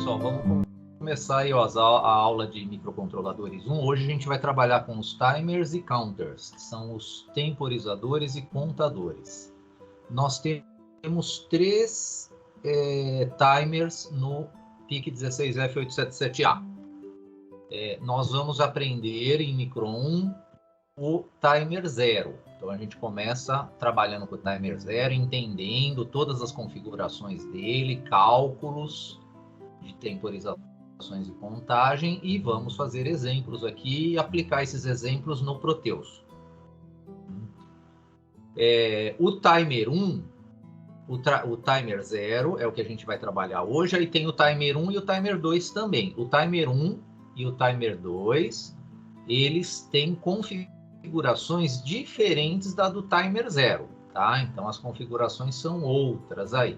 pessoal, vamos começar aí, ó, a aula de microcontroladores 1. Hoje a gente vai trabalhar com os timers e counters, que são os temporizadores e contadores. Nós temos três timers no PIC16F877A. Nós vamos aprender em micro 1 o timer 0. Então a gente começa trabalhando com o timer 0, entendendo todas as configurações dele, cálculos de temporizações e contagem, e vamos fazer exemplos aqui e aplicar esses exemplos no Proteus. O timer 1, o timer 0 é o que a gente vai trabalhar hoje, aí tem o timer 1 e o timer 2 também. O timer 1 e o timer 2, eles têm configurações diferentes da do timer 0, tá? Então as configurações são outras aí.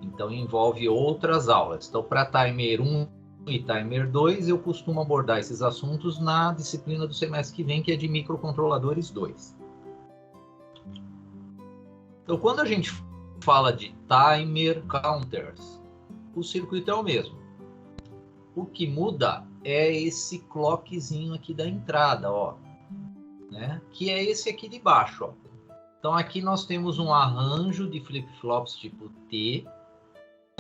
Então envolve outras aulas. Então para timer 1 e timer 2 eu costumo abordar esses assuntos na disciplina do semestre que vem, que é de microcontroladores 2. Então quando a gente fala de timer counters, o circuito é o mesmo. O que muda é esse clockzinho aqui da entrada, ó, né? Que é esse aqui de baixo, ó. Então aqui nós temos um arranjo de flip-flops tipo T,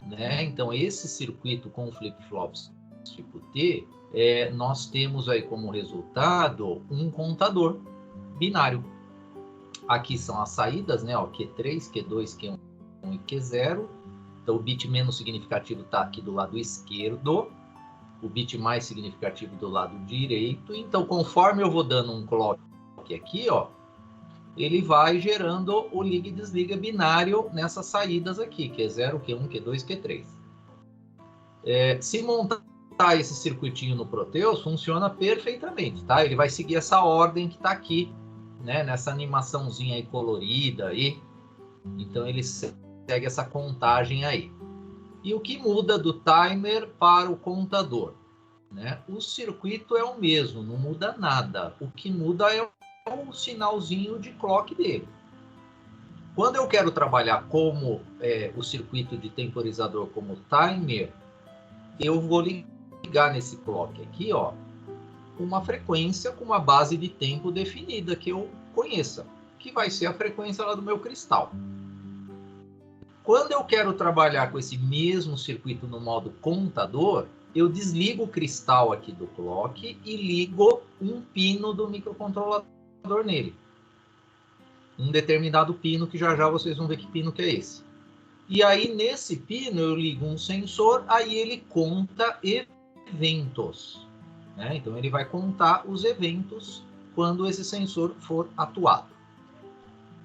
né? Então esse circuito com flip-flops tipo T, nós temos aí como resultado um contador binário. Aqui são as saídas, né? Ó, Q3, Q2, Q1 e Q0. Então o bit menos significativo está aqui do lado esquerdo, o bit mais significativo do lado direito. Então conforme eu vou dando um clock aqui, ó, ele vai gerando o liga e desliga binário nessas saídas aqui, Q0, Q1, Q2, Q3. Se montar esse circuitinho no Proteus, funciona perfeitamente, tá? Ele vai seguir essa ordem que está aqui, né? Nessa animaçãozinha aí colorida aí. Então ele segue essa contagem aí. E o que muda do timer para o contador, né? O circuito é o mesmo, não muda nada. O que muda é o sinalzinho de clock dele. Quando eu quero trabalhar como o circuito de temporizador como timer, eu vou ligar nesse clock aqui, ó, uma frequência com uma base de tempo definida que eu conheça, que vai ser a frequência lá do meu cristal. Quando eu quero trabalhar com esse mesmo circuito no modo contador, eu desligo o cristal aqui do clock e ligo um pino do microcontrolador nele. Um determinado pino, que já já vocês vão ver que pino que é esse. E aí, nesse pino, eu ligo um sensor, aí ele conta eventos, né? Então, ele vai contar os eventos quando esse sensor for atuado.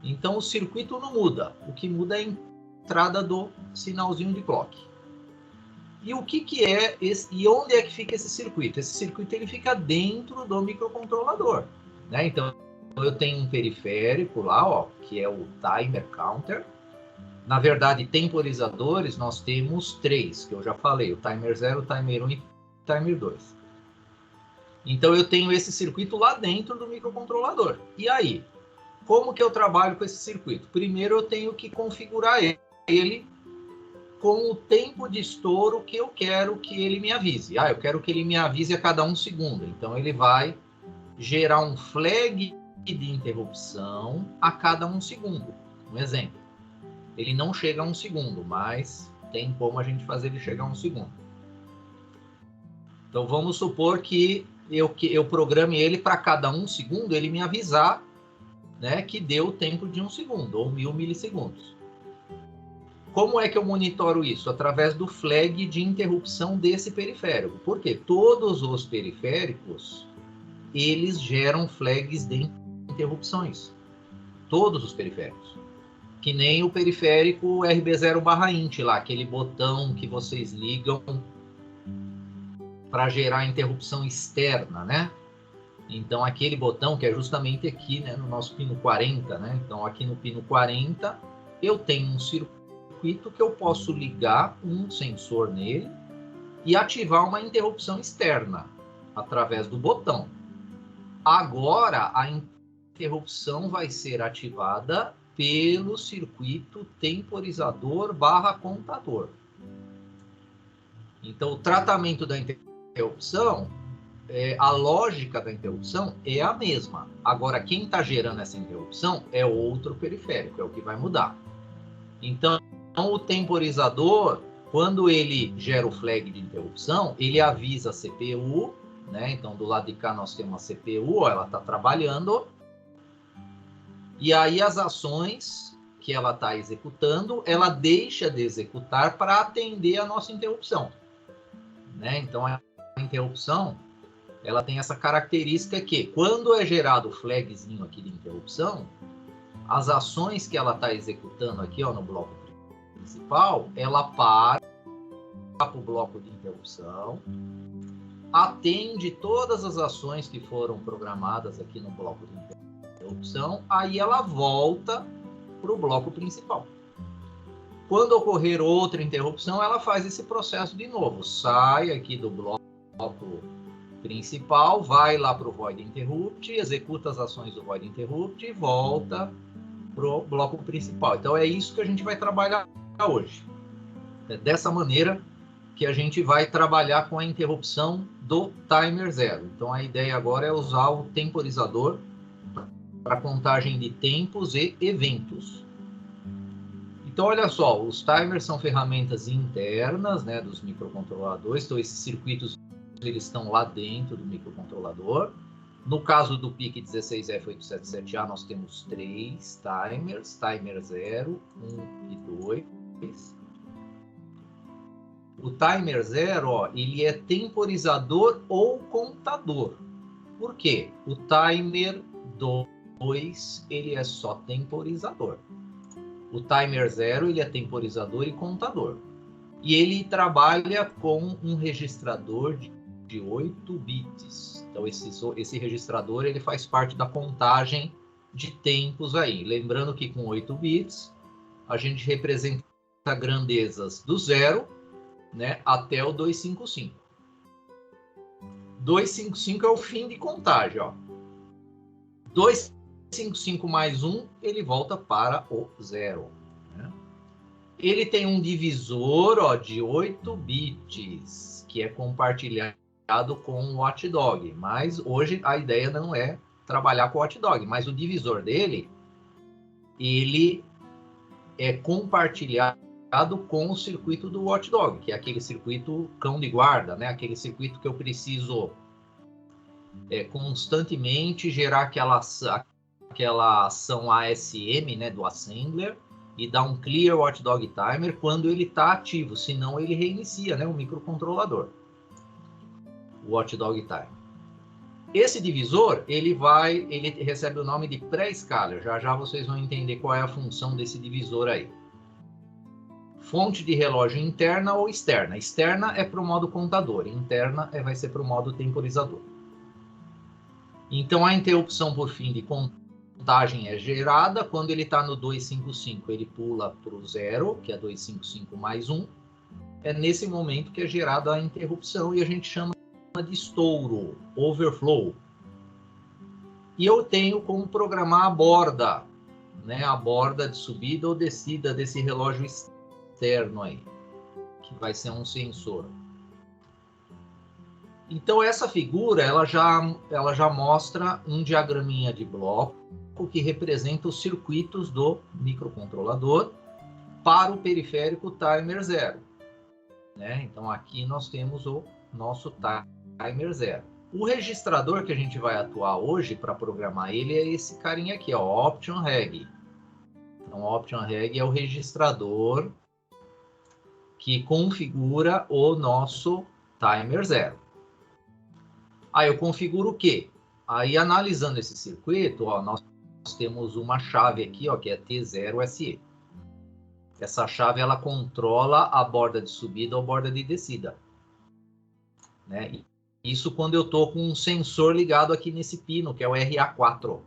Então, o circuito não muda. O que muda é a entrada do sinalzinho de clock. E o que é esse? E onde é que fica esse circuito? Esse circuito ele fica dentro do microcontrolador, né? Então, eu tenho um periférico lá, ó, que é o timer counter. Na verdade, temporizadores nós temos três, que eu já falei, o timer 0, o timer 1 e o timer 2. Então eu tenho esse circuito lá dentro do microcontrolador. E aí, como que eu trabalho com esse circuito? Primeiro eu tenho que configurar ele com o tempo de estouro que eu quero que ele me avise. Eu quero que ele me avise a cada 1 segundo. Então ele vai gerar um flag de interrupção a cada 1 segundo. Um exemplo. Ele não chega a 1 segundo, mas tem como a gente fazer ele chegar a 1 segundo. Então vamos supor que eu programe ele para cada 1 segundo ele me avisar, né, que deu o tempo de 1 segundo, ou 1000 milissegundos. Como é que eu monitoro isso? Através do flag de interrupção desse periférico. Por quê? Todos os periféricos, eles geram flags de interrupções. Todos os periféricos. Que nem o periférico RB0/int lá, aquele botão que vocês ligam para gerar interrupção externa, né? Então, aquele botão que é justamente aqui, né, no nosso pino 40, né? Então, aqui no pino 40, eu tenho um circuito que eu posso ligar um sensor nele e ativar uma interrupção externa através do botão. Agora, a interrupção vai ser ativada pelo circuito temporizador/contador. Então, o tratamento da interrupção, a lógica da interrupção é a mesma. Agora, quem está gerando essa interrupção é outro periférico, é o que vai mudar. Então, o temporizador, quando ele gera o flag de interrupção, ele avisa a CPU, né? Então, do lado de cá nós temos a CPU, ela está trabalhando, e aí as ações que ela está executando, ela deixa de executar para atender a nossa interrupção, né? Então, a interrupção, ela tem essa característica que, quando é gerado o flagzinho aqui de interrupção, as ações que ela está executando aqui, ó, no bloco principal, ela para o bloco de interrupção, atende todas as ações que foram programadas aqui no bloco de interrupção, aí ela volta para o bloco principal. Quando ocorrer outra interrupção, ela faz esse processo de novo, sai aqui do bloco principal, vai lá para o void interrupt, executa as ações do void interrupt e volta para o bloco principal. Então é isso que a gente vai trabalhar hoje. É dessa maneira que a gente vai trabalhar com a interrupção do timer zero. Então a ideia agora é usar o temporizador para contagem de tempos e eventos. Então olha só, os timers são ferramentas internas, né, dos microcontroladores. Então esses circuitos eles estão lá dentro do microcontrolador. No caso do PIC 16F877A, nós temos 3 timers, timer 0, 1 e 2. O timer 0, ó, ele é temporizador ou contador. Por quê? O timer 2, ele é só temporizador. O timer 0, ele é temporizador e contador. E ele trabalha com um registrador de 8 bits. Então, esse registrador ele faz parte da contagem de tempos aí. Lembrando que com 8 bits, a gente representa grandezas do 0, né, até o 255. 255 é o fim de contagem. Ó. 255 mais 1, ele volta para o 0. Né? Ele tem um divisor, ó, de 8 bits, que é compartilhado com o Watchdog, mas hoje a ideia não é trabalhar com o Watchdog, mas o divisor dele, ele é compartilhado com o circuito do Watchdog, que é aquele circuito cão de guarda, né? Aquele circuito que eu preciso constantemente gerar aquela ação ASM, né, do assembler, e dar um clear Watchdog timer quando ele está ativo, senão ele reinicia, né, o microcontrolador. O Watchdog Time. Esse divisor, ele recebe o nome de pré-scaler. Já já vocês vão entender qual é a função desse divisor aí. Fonte de relógio interna ou externa. Externa é para o modo contador, interna vai ser para o modo temporizador. Então a interrupção por fim de contagem é gerada quando ele está no 255, ele pula para o 0, que é 255 mais 1. É nesse momento que é gerada a interrupção e a gente chama de estouro, overflow. E eu tenho como programar a borda, né, a borda de subida ou descida desse relógio externo aí, que vai ser um sensor. Então essa figura, ela já mostra um diagraminha de bloco que representa os circuitos do microcontrolador para o periférico timer 0. Né? Então aqui nós temos o nosso timer 0. O registrador que a gente vai atuar hoje para programar ele é esse carinha aqui, ó, Option Reg. Então, o Option Reg é o registrador que configura o nosso timer 0. Aí eu configuro o quê? Aí analisando esse circuito, ó, nós temos uma chave aqui, ó, que é T0SE. Essa chave ela controla a borda de subida ou borda de descida. Né? Isso quando eu estou com um sensor ligado aqui nesse pino, que é o RA4.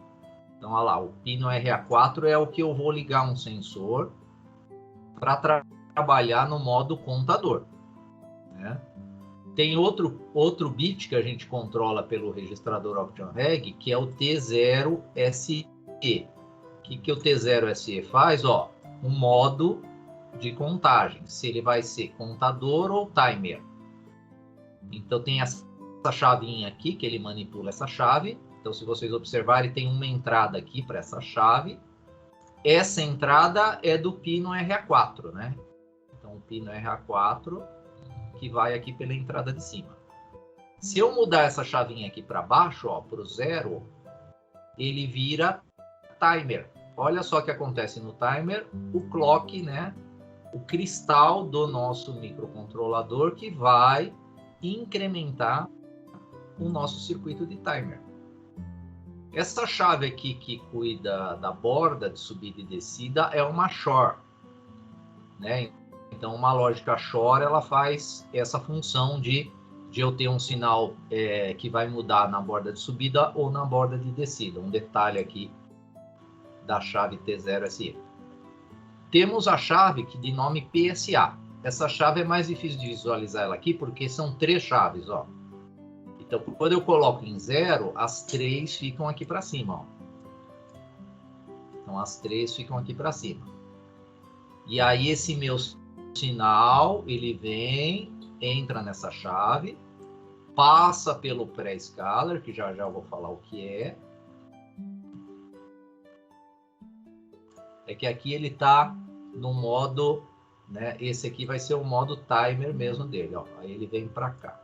Então, olha lá, o pino RA4 é o que eu vou ligar um sensor para trabalhar no modo contador. Né? Tem outro bit que a gente controla pelo registrador Option Reg, que é o T0SE. O que o T0SE faz? Ó, um modo de contagem, se ele vai ser contador ou timer. Então tem essa chavinha aqui, que ele manipula essa chave. Então, se vocês observarem, tem uma entrada aqui para essa chave. Essa entrada é do pino RA4, né? Então, o pino RA4 que vai aqui pela entrada de cima. Se eu mudar essa chavinha aqui para baixo, ó, para o 0, ele vira timer. Olha só o que acontece no timer. O clock, né? O cristal do nosso microcontrolador que vai incrementar o nosso circuito de timer. Essa chave aqui que cuida da borda de subida e descida é uma XOR, né? Então, uma lógica XOR, ela faz essa função de eu ter um sinal que vai mudar na borda de subida ou na borda de descida. Um detalhe aqui da chave T0SE. Temos a chave de nome PSA. Essa chave é mais difícil de visualizar ela aqui, porque são 3 chaves, ó. Então, quando eu coloco em 0, as 3 ficam aqui para cima, ó. Então, as 3 ficam aqui para cima. E aí, esse meu sinal, ele vem, entra nessa chave, passa pelo pré-scaler, que já eu vou falar o que é. É que aqui ele está no modo, né? Esse aqui vai ser o modo timer mesmo dele, ó. Aí ele vem para cá.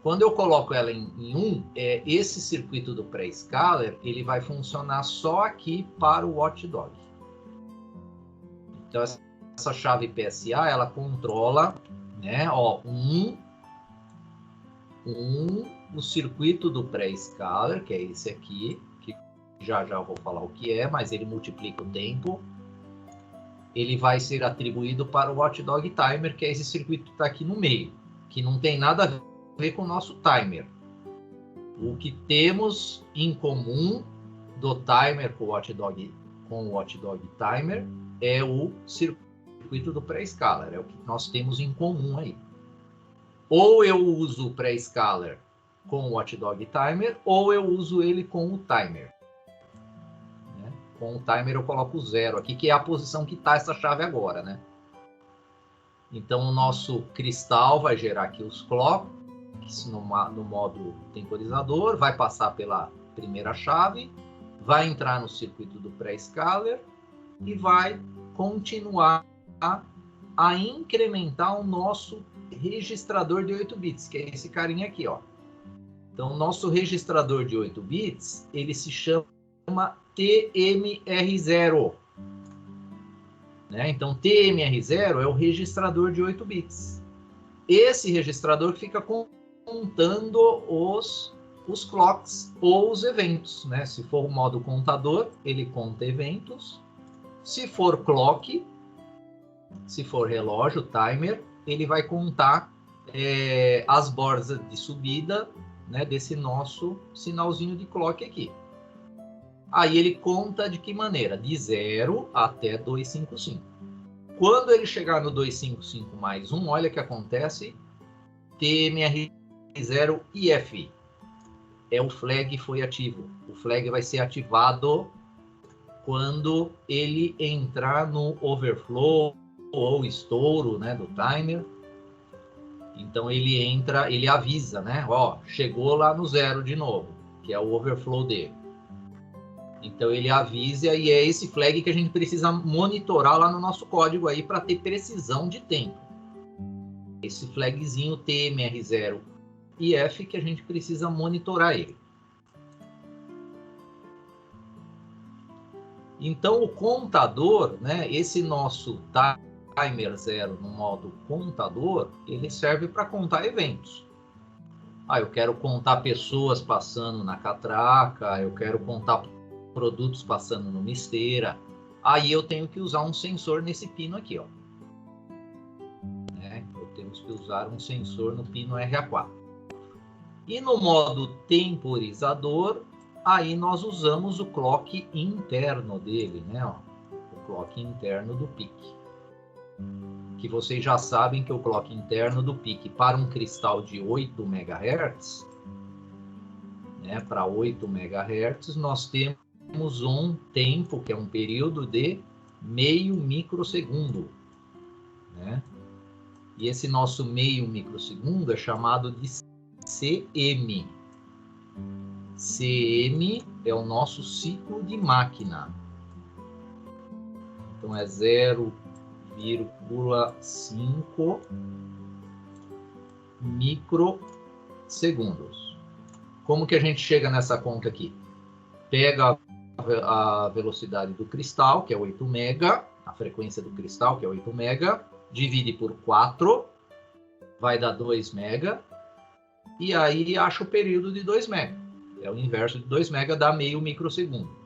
Quando eu coloco ela em 1, esse circuito do pré-scaler, ele vai funcionar só aqui para o watchdog. Então, essa chave PSA, ela controla, né, ó, o circuito do pré-scaler, que é esse aqui, que já eu vou falar o que é, mas ele multiplica o tempo. Ele vai ser atribuído para o watchdog timer, que é esse circuito que está aqui no meio, que não tem nada a ver com o nosso timer. O que temos em comum do timer com o watchdog timer é o circuito do pré-scaler, é o que nós temos em comum aí. Ou eu uso o pré-scaler com o watchdog timer, ou eu uso ele com o timer. Né? Com o timer eu coloco 0 aqui, que é a posição que está essa chave agora, né? Então o nosso cristal vai gerar aqui os clocks no modo temporizador, vai passar pela primeira chave, vai entrar no circuito do pré-scaler e vai continuar a incrementar o nosso registrador de 8 bits, que é esse carinha aqui, ó. Então, o nosso registrador de 8 bits, ele se chama TMR0. Né? Então, TMR0 é o registrador de 8 bits. Esse registrador fica contando os clocks ou os eventos. Né? Se for o modo contador, ele conta eventos. Se for clock, se for relógio, timer, ele vai contar as bordas de subida, né, desse nosso sinalzinho de clock aqui. Aí ele conta de que maneira? De 0 até 255. Quando ele chegar no 255 mais 1, olha o que acontece. TMR0 IF. O flag foi ativo. O flag vai ser ativado quando ele entrar no overflow ou estouro, né, do timer. Então ele entra, ele avisa, né? Ó, chegou lá no 0 de novo, que é o overflow dele. Então ele avisa e é esse flag que a gente precisa monitorar lá no nosso código aí para ter precisão de tempo. Esse flagzinho TMR0 IF que a gente precisa monitorar ele. Então o contador, né? Esse nosso timer 0 no modo contador, ele serve para contar eventos. Eu quero contar pessoas passando na catraca, eu quero contar produtos passando numa esteira. Aí eu tenho que usar um sensor nesse pino aqui, ó. Eu tenho que usar um sensor no pino RA4. E no modo temporizador, aí nós usamos o clock interno dele, né? Ó, o clock interno do PIC. Que vocês já sabem que o clock interno do PIC para um cristal de 8 MHz, né, para 8 MHz, nós temos um tempo, que é um período de meio microsegundo. Né? E esse nosso meio microsegundo é chamado de CM. CM é o nosso ciclo de máquina. Então é 0,5 microsegundos. Como que a gente chega nessa conta aqui? Pega a velocidade do cristal, que é 8 mega, a frequência do cristal, que é 8 mega, divide por 4, vai dar 2 mega, e aí acha o período de 2 mega. É o inverso de 2 mega, dá meio microsegundo.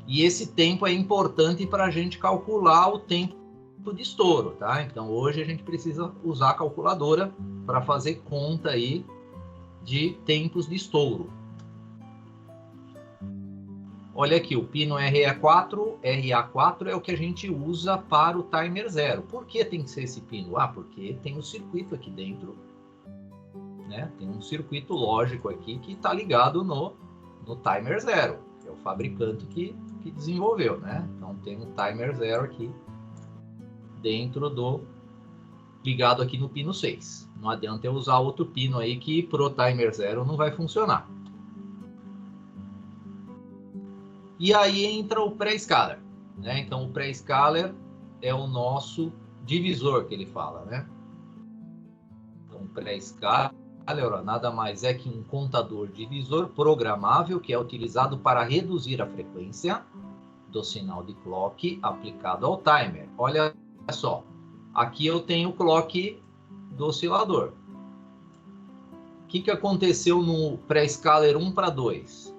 E esse tempo é importante para a gente calcular o tempo de estouro, tá? Então hoje a gente precisa usar a calculadora para fazer conta aí de tempos de estouro. Olha aqui, o pino RA4 é o que a gente usa para o timer 0. Por que tem que ser esse pino? Ah, porque tem um circuito aqui dentro, né? Tem um circuito lógico aqui que está ligado no timer 0, que é o fabricante que desenvolveu, né? Então tem um timer 0 aqui dentro ligado aqui no pino 6. Não adianta eu usar outro pino aí que pro timer 0 não vai funcionar. E aí entra o pré-scaler, né? Então o pré-scaler é o nosso divisor que ele fala, né? Então o pré-scaler nada mais é que um contador divisor programável que é utilizado para reduzir a frequência do sinal de clock aplicado ao timer. Olha só, aqui eu tenho o clock do oscilador. O que aconteceu no pré-scaler 1 para 2?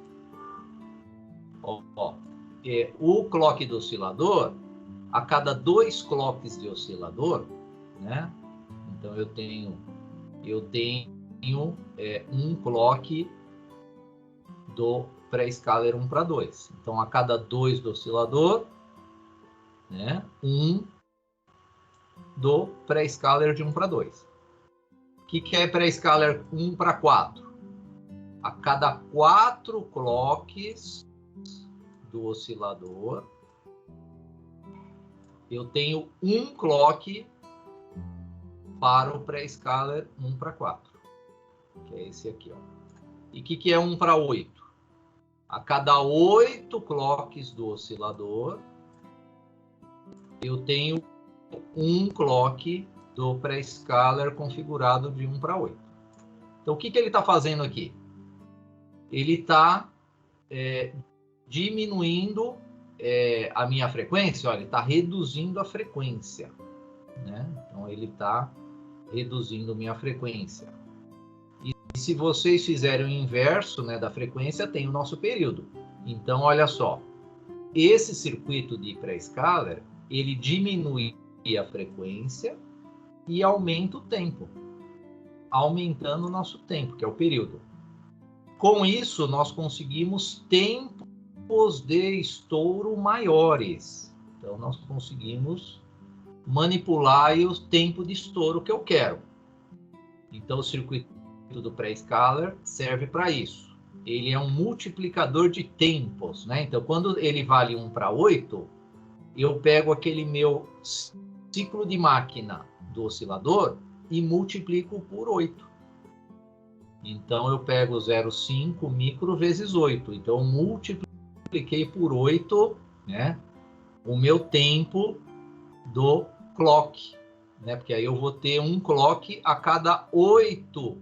O clock do oscilador, a cada 2 clocks de oscilador, né? Então eu tenho um clock do pré-scaler 1 para 2. Então a cada 2 do oscilador, né? 1 do pré-scaler de 1 para 2. O que é pré-scaler 1 para 4? A cada 4 clocks do oscilador, eu tenho um clock para o pré-scaler 1 para 4, que é esse aqui, ó. E o que é 1 para 8? A cada 8 clocks do oscilador, eu tenho um clock do pré-scaler configurado de 1 para 8. Então, o que ele está fazendo aqui? Ele está diminuindo a minha frequência, olha, ele está reduzindo a frequência, né? Então ele está reduzindo minha frequência. E se vocês fizerem o inverso, né, da frequência, tem o nosso período. Então olha só, esse circuito de pré-scaler, ele diminui a frequência e aumenta o tempo, aumentando o nosso tempo, que é o período. Com isso, nós conseguimos tempos de estouro maiores. Então, nós conseguimos manipular o tempo de estouro que eu quero. Então, o circuito do pré-scaler serve para isso. Ele é um multiplicador de tempos, né? Então, quando ele vale 1 para 8, eu pego aquele meu ciclo de máquina do oscilador e multiplico por 8. Então, eu pego 0,5 micro vezes 8. Então, eu multipliquei por 8, né, o meu tempo do clock, né? Porque aí eu vou ter um clock a cada 8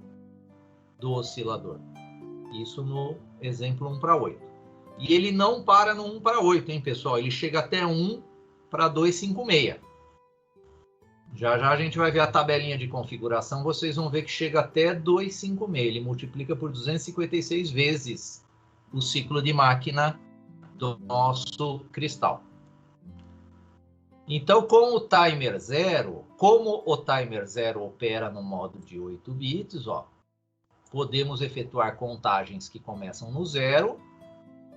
do oscilador. Isso no exemplo 1 para 8. E ele não para no 1 para 8, hein, pessoal? Ele chega até 1 para 256. Já já a gente vai ver a tabelinha de configuração, vocês vão ver que chega até 256. Ele multiplica por 256 vezes o ciclo de máquina do nosso cristal. Então, com o timer 0, como o timer 0 opera no modo de 8 bits, ó, podemos efetuar contagens que começam no 0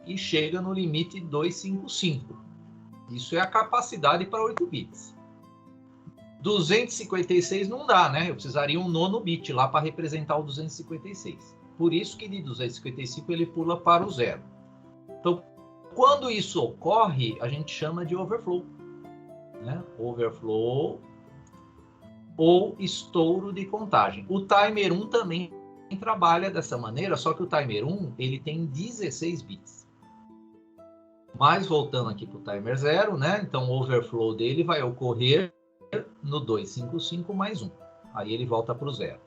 e chegam no limite 255. Isso é a capacidade para 8 bits. 256 não dá, né? Eu precisaria um nono bit lá para representar o 256. Por isso que de 255 ele pula para o 0. Então, quando isso ocorre, a gente chama de overflow, né? Overflow ou estouro de contagem. O timer 1 também trabalha dessa maneira, só que o timer 1 ele tem 16 bits. Mas voltando aqui para o timer 0, né? Então o overflow dele vai ocorrer no 255 mais 1. Aí ele volta para o 0.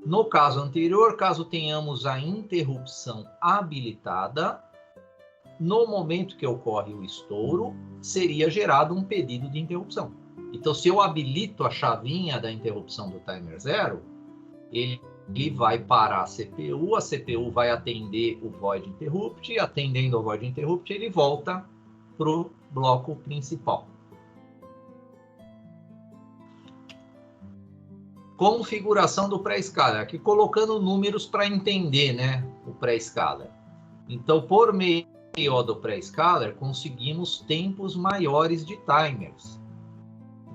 No caso anterior, caso tenhamos a interrupção habilitada, no momento que ocorre o estouro, seria gerado um pedido de interrupção. Então, se eu habilito a chavinha da interrupção do timer 0, ele vai parar a CPU vai atender o void interrupt, atendendo o void interrupt, ele volta para o bloco principal. Configuração do pré-scaler, aqui colocando números para entender, né, o pré-scaler. Então, por meio do pré-scaler, conseguimos tempos maiores de timers.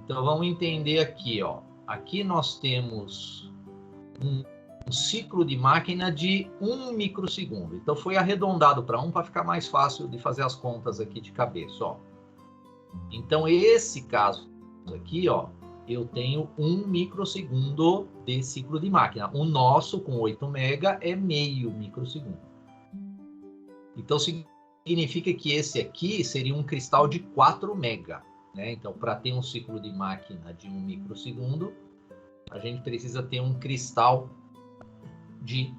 Então, vamos entender aqui, ó. Aqui nós temos um ciclo de máquina de 1 microsegundo. Então, foi arredondado para 1 para ficar mais fácil de fazer as contas aqui de cabeça, ó. Então, esse caso aqui, ó, eu tenho 1 microsegundo de ciclo de máquina. O nosso, com 8 mega, é meio microsegundo. Então, significa que esse aqui seria um cristal de 4 mega. Né? Então, para ter um ciclo de máquina de 1 microsegundo, a gente precisa ter um cristal de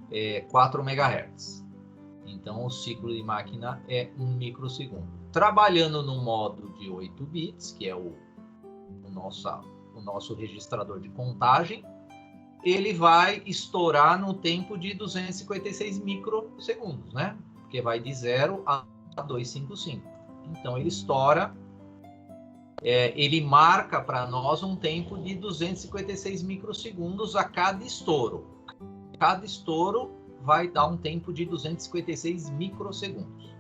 4 MHz. Então, o ciclo de máquina é 1 microsegundo. Trabalhando no modo de 8 bits, que é o nosso registrador de contagem, ele vai estourar no tempo de 256 microsegundos, né? Porque vai de 0 a 255. Então, ele estoura, ele marca para nós um tempo de 256 microsegundos a cada estouro. Cada estouro vai dar um tempo de 256 microsegundos.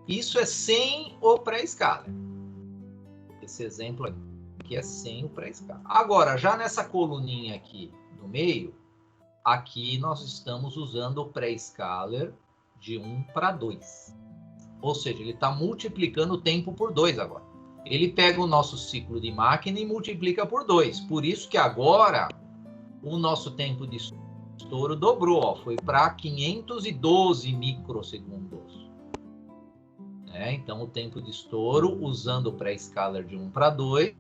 Isso é sem o pré-scaler. Esse exemplo aqui é sem o pré-scaler. Agora, já nessa coluninha aqui no meio, aqui nós estamos usando o pré-scaler de 1 para 2. Ou seja, ele está multiplicando o tempo por 2 agora. Ele pega o nosso ciclo de máquina e multiplica por 2. Por isso que agora o nosso tempo de estouro dobrou, ó, foi para 512 microsegundos. Então, o tempo de estouro, usando o pré-scaler de 1 para 2,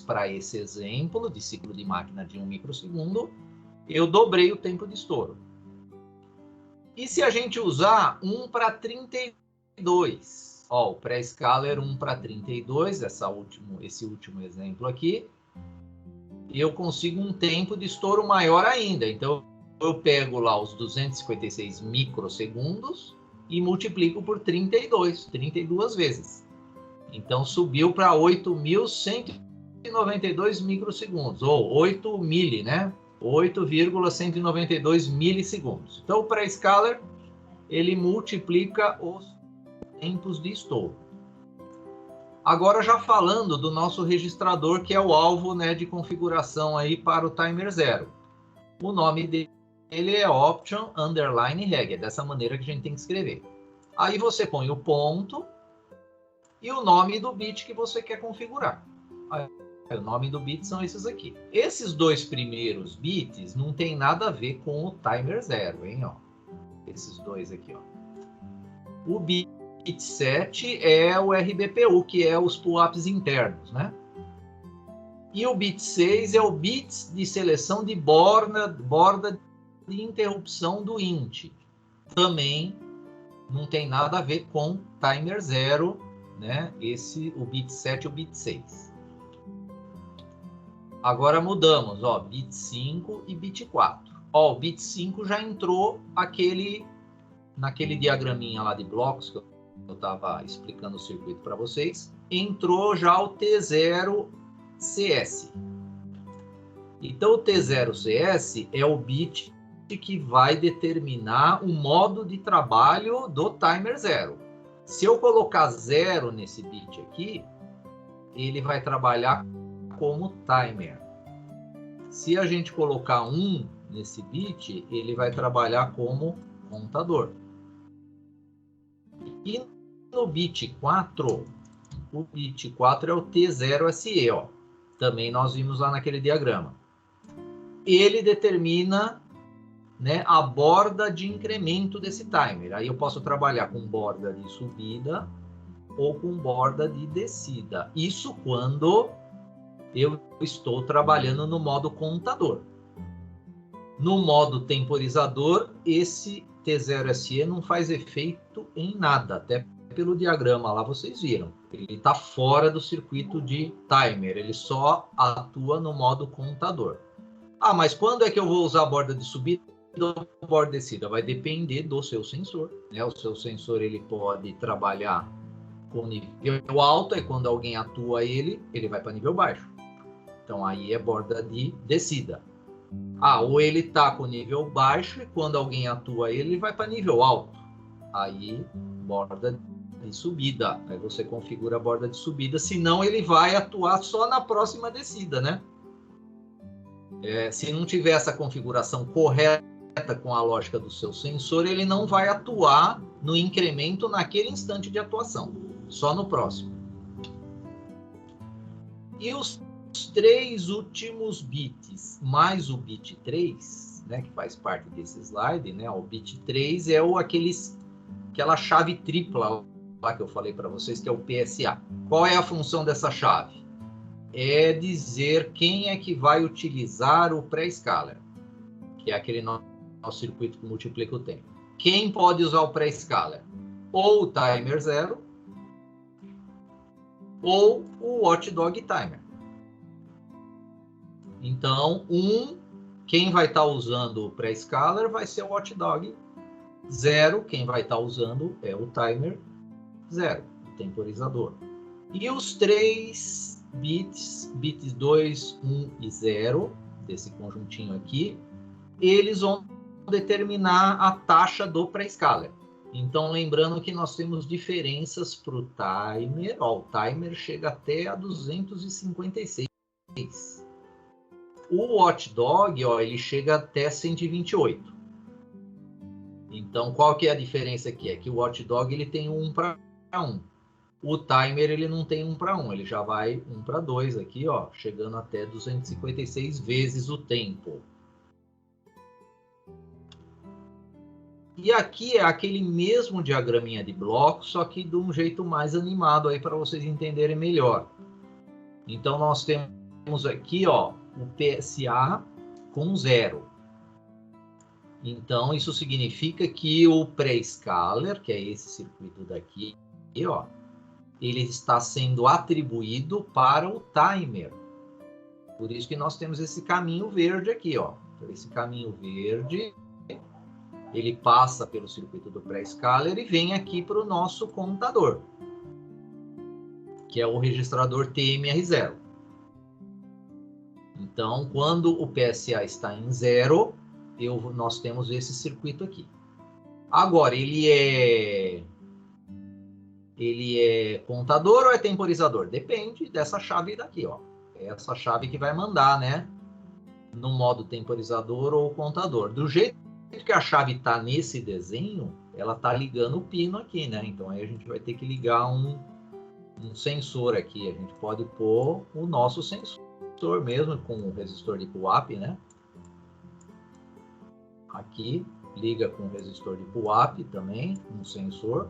para esse exemplo de ciclo de máquina de 1 microsegundo, eu dobrei o tempo de estouro. E se a gente usar 1 para 32? Ó, o pré-scaler 1 para 32, esse último exemplo aqui, eu consigo um tempo de estouro maior ainda. Então, eu pego lá os 256 microsegundos e multiplico por 32 vezes. Então, subiu para 8.192 microsegundos, ou 8 mili, né? 8,192 milissegundos. Então, o pré-scaler, ele multiplica os tempos de estouro. Agora, já falando do nosso registrador, que é o alvo, né, de configuração aí para o timer 0. O nome dele é option underline reg, é dessa maneira que a gente tem que escrever. Aí você põe o ponto e o nome do bit que você quer configurar. Aí, o nome do bit são esses aqui. Esses dois primeiros bits não tem nada a ver com o timer 0, hein? Ó. Esses dois aqui, ó. O bit 7 é o RBPU, que é os pull-ups internos, né? E o bit 6 é o bits de seleção de borda de interrupção do int. Também não tem nada a ver com timer 0, né? O bit 7 e o bit 6. Agora mudamos, ó, bit 5 e bit 4. Ó, o bit 5 já entrou naquele diagraminha lá de blocos que eu estava explicando o circuito para vocês. Entrou já o T0CS. Então, o T0CS é o bit que vai determinar o modo de trabalho do timer 0. Se eu colocar 0 nesse bit aqui, ele vai trabalhar como timer. Se a gente colocar 1 nesse bit, ele vai trabalhar como contador. E no bit 4, o bit 4 é o T0SE, ó. Também nós vimos lá naquele diagrama. Ele determina, né, a borda de incremento desse timer. Aí eu posso trabalhar com borda de subida ou com borda de descida. Isso quando eu estou trabalhando no modo contador. No modo temporizador, esse T0SE não faz efeito em nada, até pelo diagrama lá vocês viram. Ele está fora do circuito de timer, ele só atua no modo contador. Ah, mas quando é que eu vou usar a borda de subida ou borda de descida? Vai depender do seu sensor, né? O seu sensor ele pode trabalhar com nível alto, e quando alguém atua ele vai para nível baixo. Então aí é borda de descida. Ah, ou ele está com nível baixo e quando alguém atua ele vai para nível alto. Aí borda de subida. Aí você configura a borda de subida, senão ele vai atuar só na próxima descida, né? Se não tiver essa configuração correta com a lógica do seu sensor, ele não vai atuar no incremento naquele instante de atuação, só no próximo. E os 3 últimos bits, mais o bit 3, né, que faz parte desse slide, né, o bit 3 é aquela chave tripla lá que eu falei para vocês, que é o PSA. Qual é a função dessa chave? É dizer quem é que vai utilizar o pré-scaler, que é aquele nosso circuito que multiplica o tempo. Quem pode usar o pré-scaler? Ou o timer 0, ou o watchdog timer. Então, quem vai estar usando o pré-scaler vai ser o watchdog 0, quem vai estar usando é o timer 0, o temporizador. E os 3 bits 2, 1 e 0, desse conjuntinho aqui, eles vão determinar a taxa do pré-scaler. Então, lembrando que nós temos diferenças para o timer. Ó, o timer chega até a 256. O watchdog, ó, ele chega até 128. Então, qual que é a diferença aqui? É que o watchdog ele tem 1 para 1. O timer ele não tem 1 para 1, ele já vai 1 para 2 aqui, ó, chegando até 256 vezes o tempo. E aqui é aquele mesmo diagraminha de bloco, só que de um jeito mais animado aí para vocês entenderem melhor. Então nós temos aqui, ó, o PSA com 0. Então isso significa que o pré-scaler, que é esse circuito daqui, ó, ele está sendo atribuído para o timer. Por isso que nós temos esse caminho verde aqui, ó. Esse caminho verde, ele passa pelo circuito do pré-scaler e vem aqui para o nosso contador, que é o registrador TMR0. Então, quando o PSA está em 0, nós temos esse circuito aqui. Agora, ele é contador ou é temporizador? Depende dessa chave daqui, ó. É essa chave que vai mandar, né? No modo temporizador ou contador. Do jeito que a chave está nesse desenho, ela está ligando o pino aqui, né? Então aí a gente vai ter que ligar um sensor aqui. A gente pode pôr o nosso sensor mesmo com o resistor de pull-up, né? Aqui liga com o resistor de pull-up também, um sensor.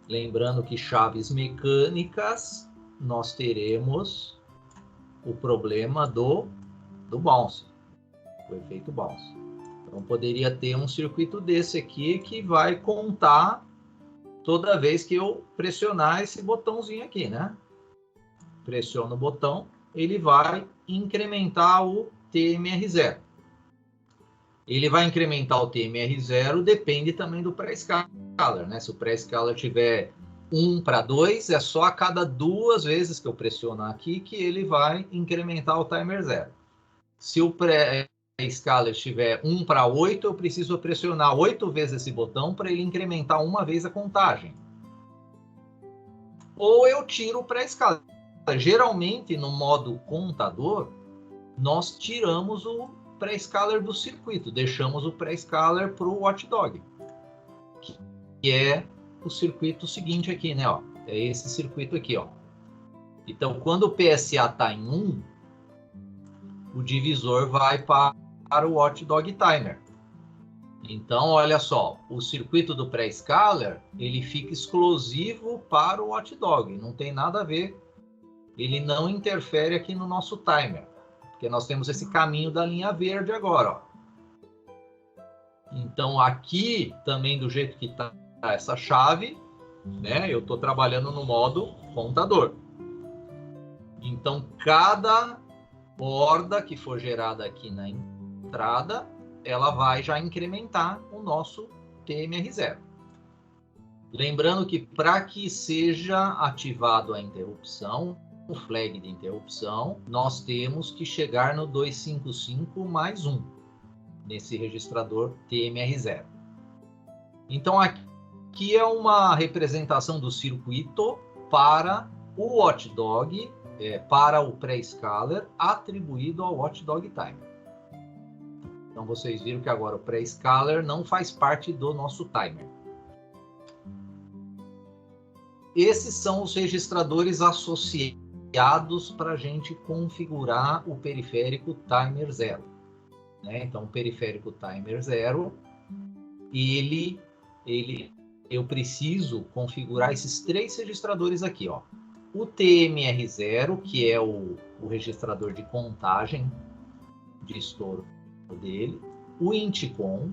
Lembrando que chaves mecânicas, nós teremos o problema do bounce, o efeito bounce. Então, poderia ter um circuito desse aqui que vai contar toda vez que eu pressionar esse botãozinho aqui, né? Pressiono o botão, ele vai incrementar o TMR0. Ele vai incrementar o TMR0, depende também do pré-scaler, né? Se o pré-scaler tiver 1 para 2, é só a cada 2 vezes que eu pressionar aqui que ele vai incrementar o timer 0. Se o pré-scaler tiver 1 para 8, eu preciso pressionar 8 vezes esse botão para ele incrementar uma vez a contagem. Ou eu tiro o pré-scaler. Geralmente, no modo contador, nós tiramos o pré-scaler do circuito, deixamos o pré-scaler para o watchdog, que é o circuito seguinte aqui, né? Ó, é esse circuito aqui, ó. Então, quando o PSA está em 1, o divisor vai para o watchdog timer. Então, olha só, o circuito do pré-scaler, ele fica exclusivo para o watchdog, não tem nada a ver, ele não interfere aqui no nosso timer, porque nós temos esse caminho da linha verde agora, ó. Então, aqui também do jeito que está essa chave, né, eu estou trabalhando no modo contador. Então, cada borda que for gerada aqui na entrada, ela vai já incrementar o nosso TMR0. Lembrando que para que seja ativado a interrupção, o flag de interrupção, nós temos que chegar no 255 mais 1, nesse registrador TMR0. Então aqui é uma representação do circuito para o watchdog, para o pré-scaler atribuído ao watchdog timer. Então vocês viram que agora o pré-scaler não faz parte do nosso timer. Esses são os registradores associados para a gente configurar o periférico timer 0. Né? Então o periférico timer 0, eu preciso configurar esses 3 registradores aqui, ó. O TMR0, que é o registrador de contagem de estouro dele, o Inticon.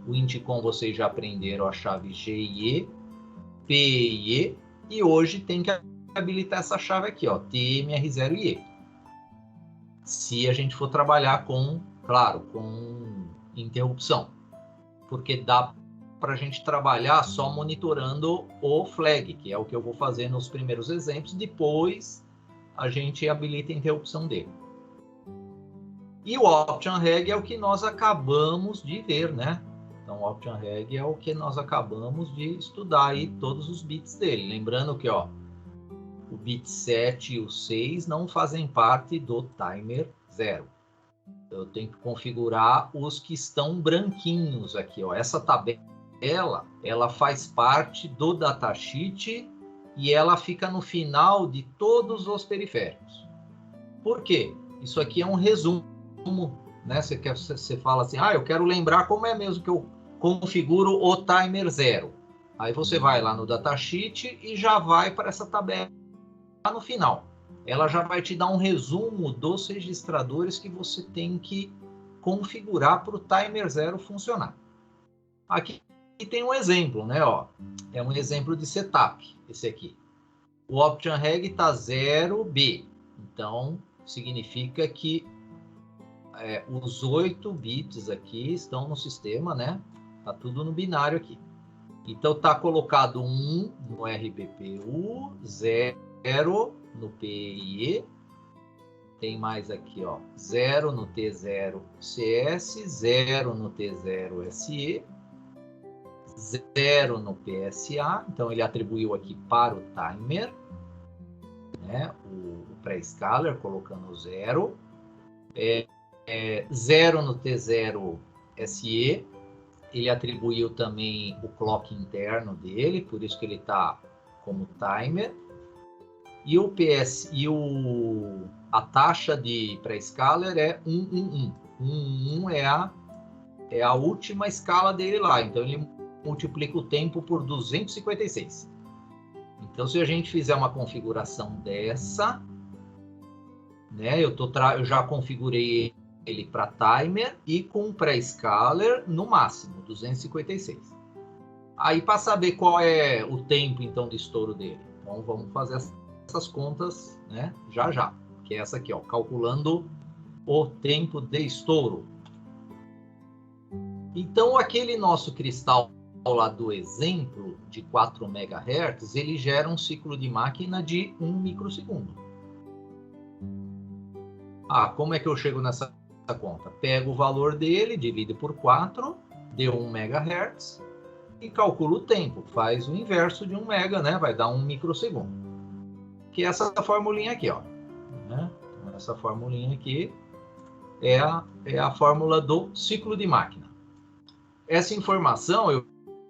O Inticon vocês já aprenderam a chave G e E, P e E, e hoje tem que habilitar essa chave aqui, ó, TMR0 e E. Se a gente for trabalhar com, claro, com interrupção, porque dá para a gente trabalhar só monitorando o flag, que é o que eu vou fazer nos primeiros exemplos, depois a gente habilita a interrupção dele. E o Option Reg é o que nós acabamos de ver, né? Então, o Option Reg é o que nós acabamos de estudar aí, todos os bits dele. Lembrando que, ó, o bit 7 e o 6 não fazem parte do timer 0. Eu tenho que configurar os que estão branquinhos aqui, ó. Essa tabela, ela faz parte do datasheet e ela fica no final de todos os periféricos. Por quê? Isso aqui é um resumo, né? Você fala assim, eu quero lembrar como é mesmo que eu configuro o timer 0. Aí você vai lá no datasheet e já vai para essa tabela no final. Ela já vai te dar um resumo dos registradores que você tem que configurar para o timer 0 funcionar. Aqui tem um exemplo, né? Ó, é um exemplo de setup, esse aqui. O Option Reg está 0B. Então, significa que os 8 bits aqui estão no sistema, né? Tá tudo no binário aqui. Então, tá colocado 1 no RBPU, 0 no PIE, tem mais aqui, ó, 0 no T0CS, 0 no T0SE, 0 no PSA, então ele atribuiu aqui para o timer, né, o pré-scaler, colocando 0, 0 no T0SE, ele atribuiu também o clock interno dele, por isso que ele está como timer, e a taxa de pré-scaler é 111. 111 é a última escala dele lá, então ele multiplica o tempo por 256. Então, se a gente fizer uma configuração dessa, né, eu já configurei ele para timer e com pré-scaler no máximo, 256. Aí, para saber qual é o tempo, então, de estouro dele, então vamos fazer essas contas, né, já, que é essa aqui, ó, calculando o tempo de estouro. Então, aquele nosso cristal lá do exemplo de 4 MHz, ele gera um ciclo de máquina de 1 microsegundo. Como é que eu chego nessa conta? Pego o valor dele, divido por 4, deu 1 MHz, e calculo o tempo. Faz o inverso de 1 mega, né? Vai dar 1 microsegundo. Que é essa formulinha aqui, ó. Né? Então, essa formulinha aqui é a fórmula do ciclo de máquina. Essa informação eu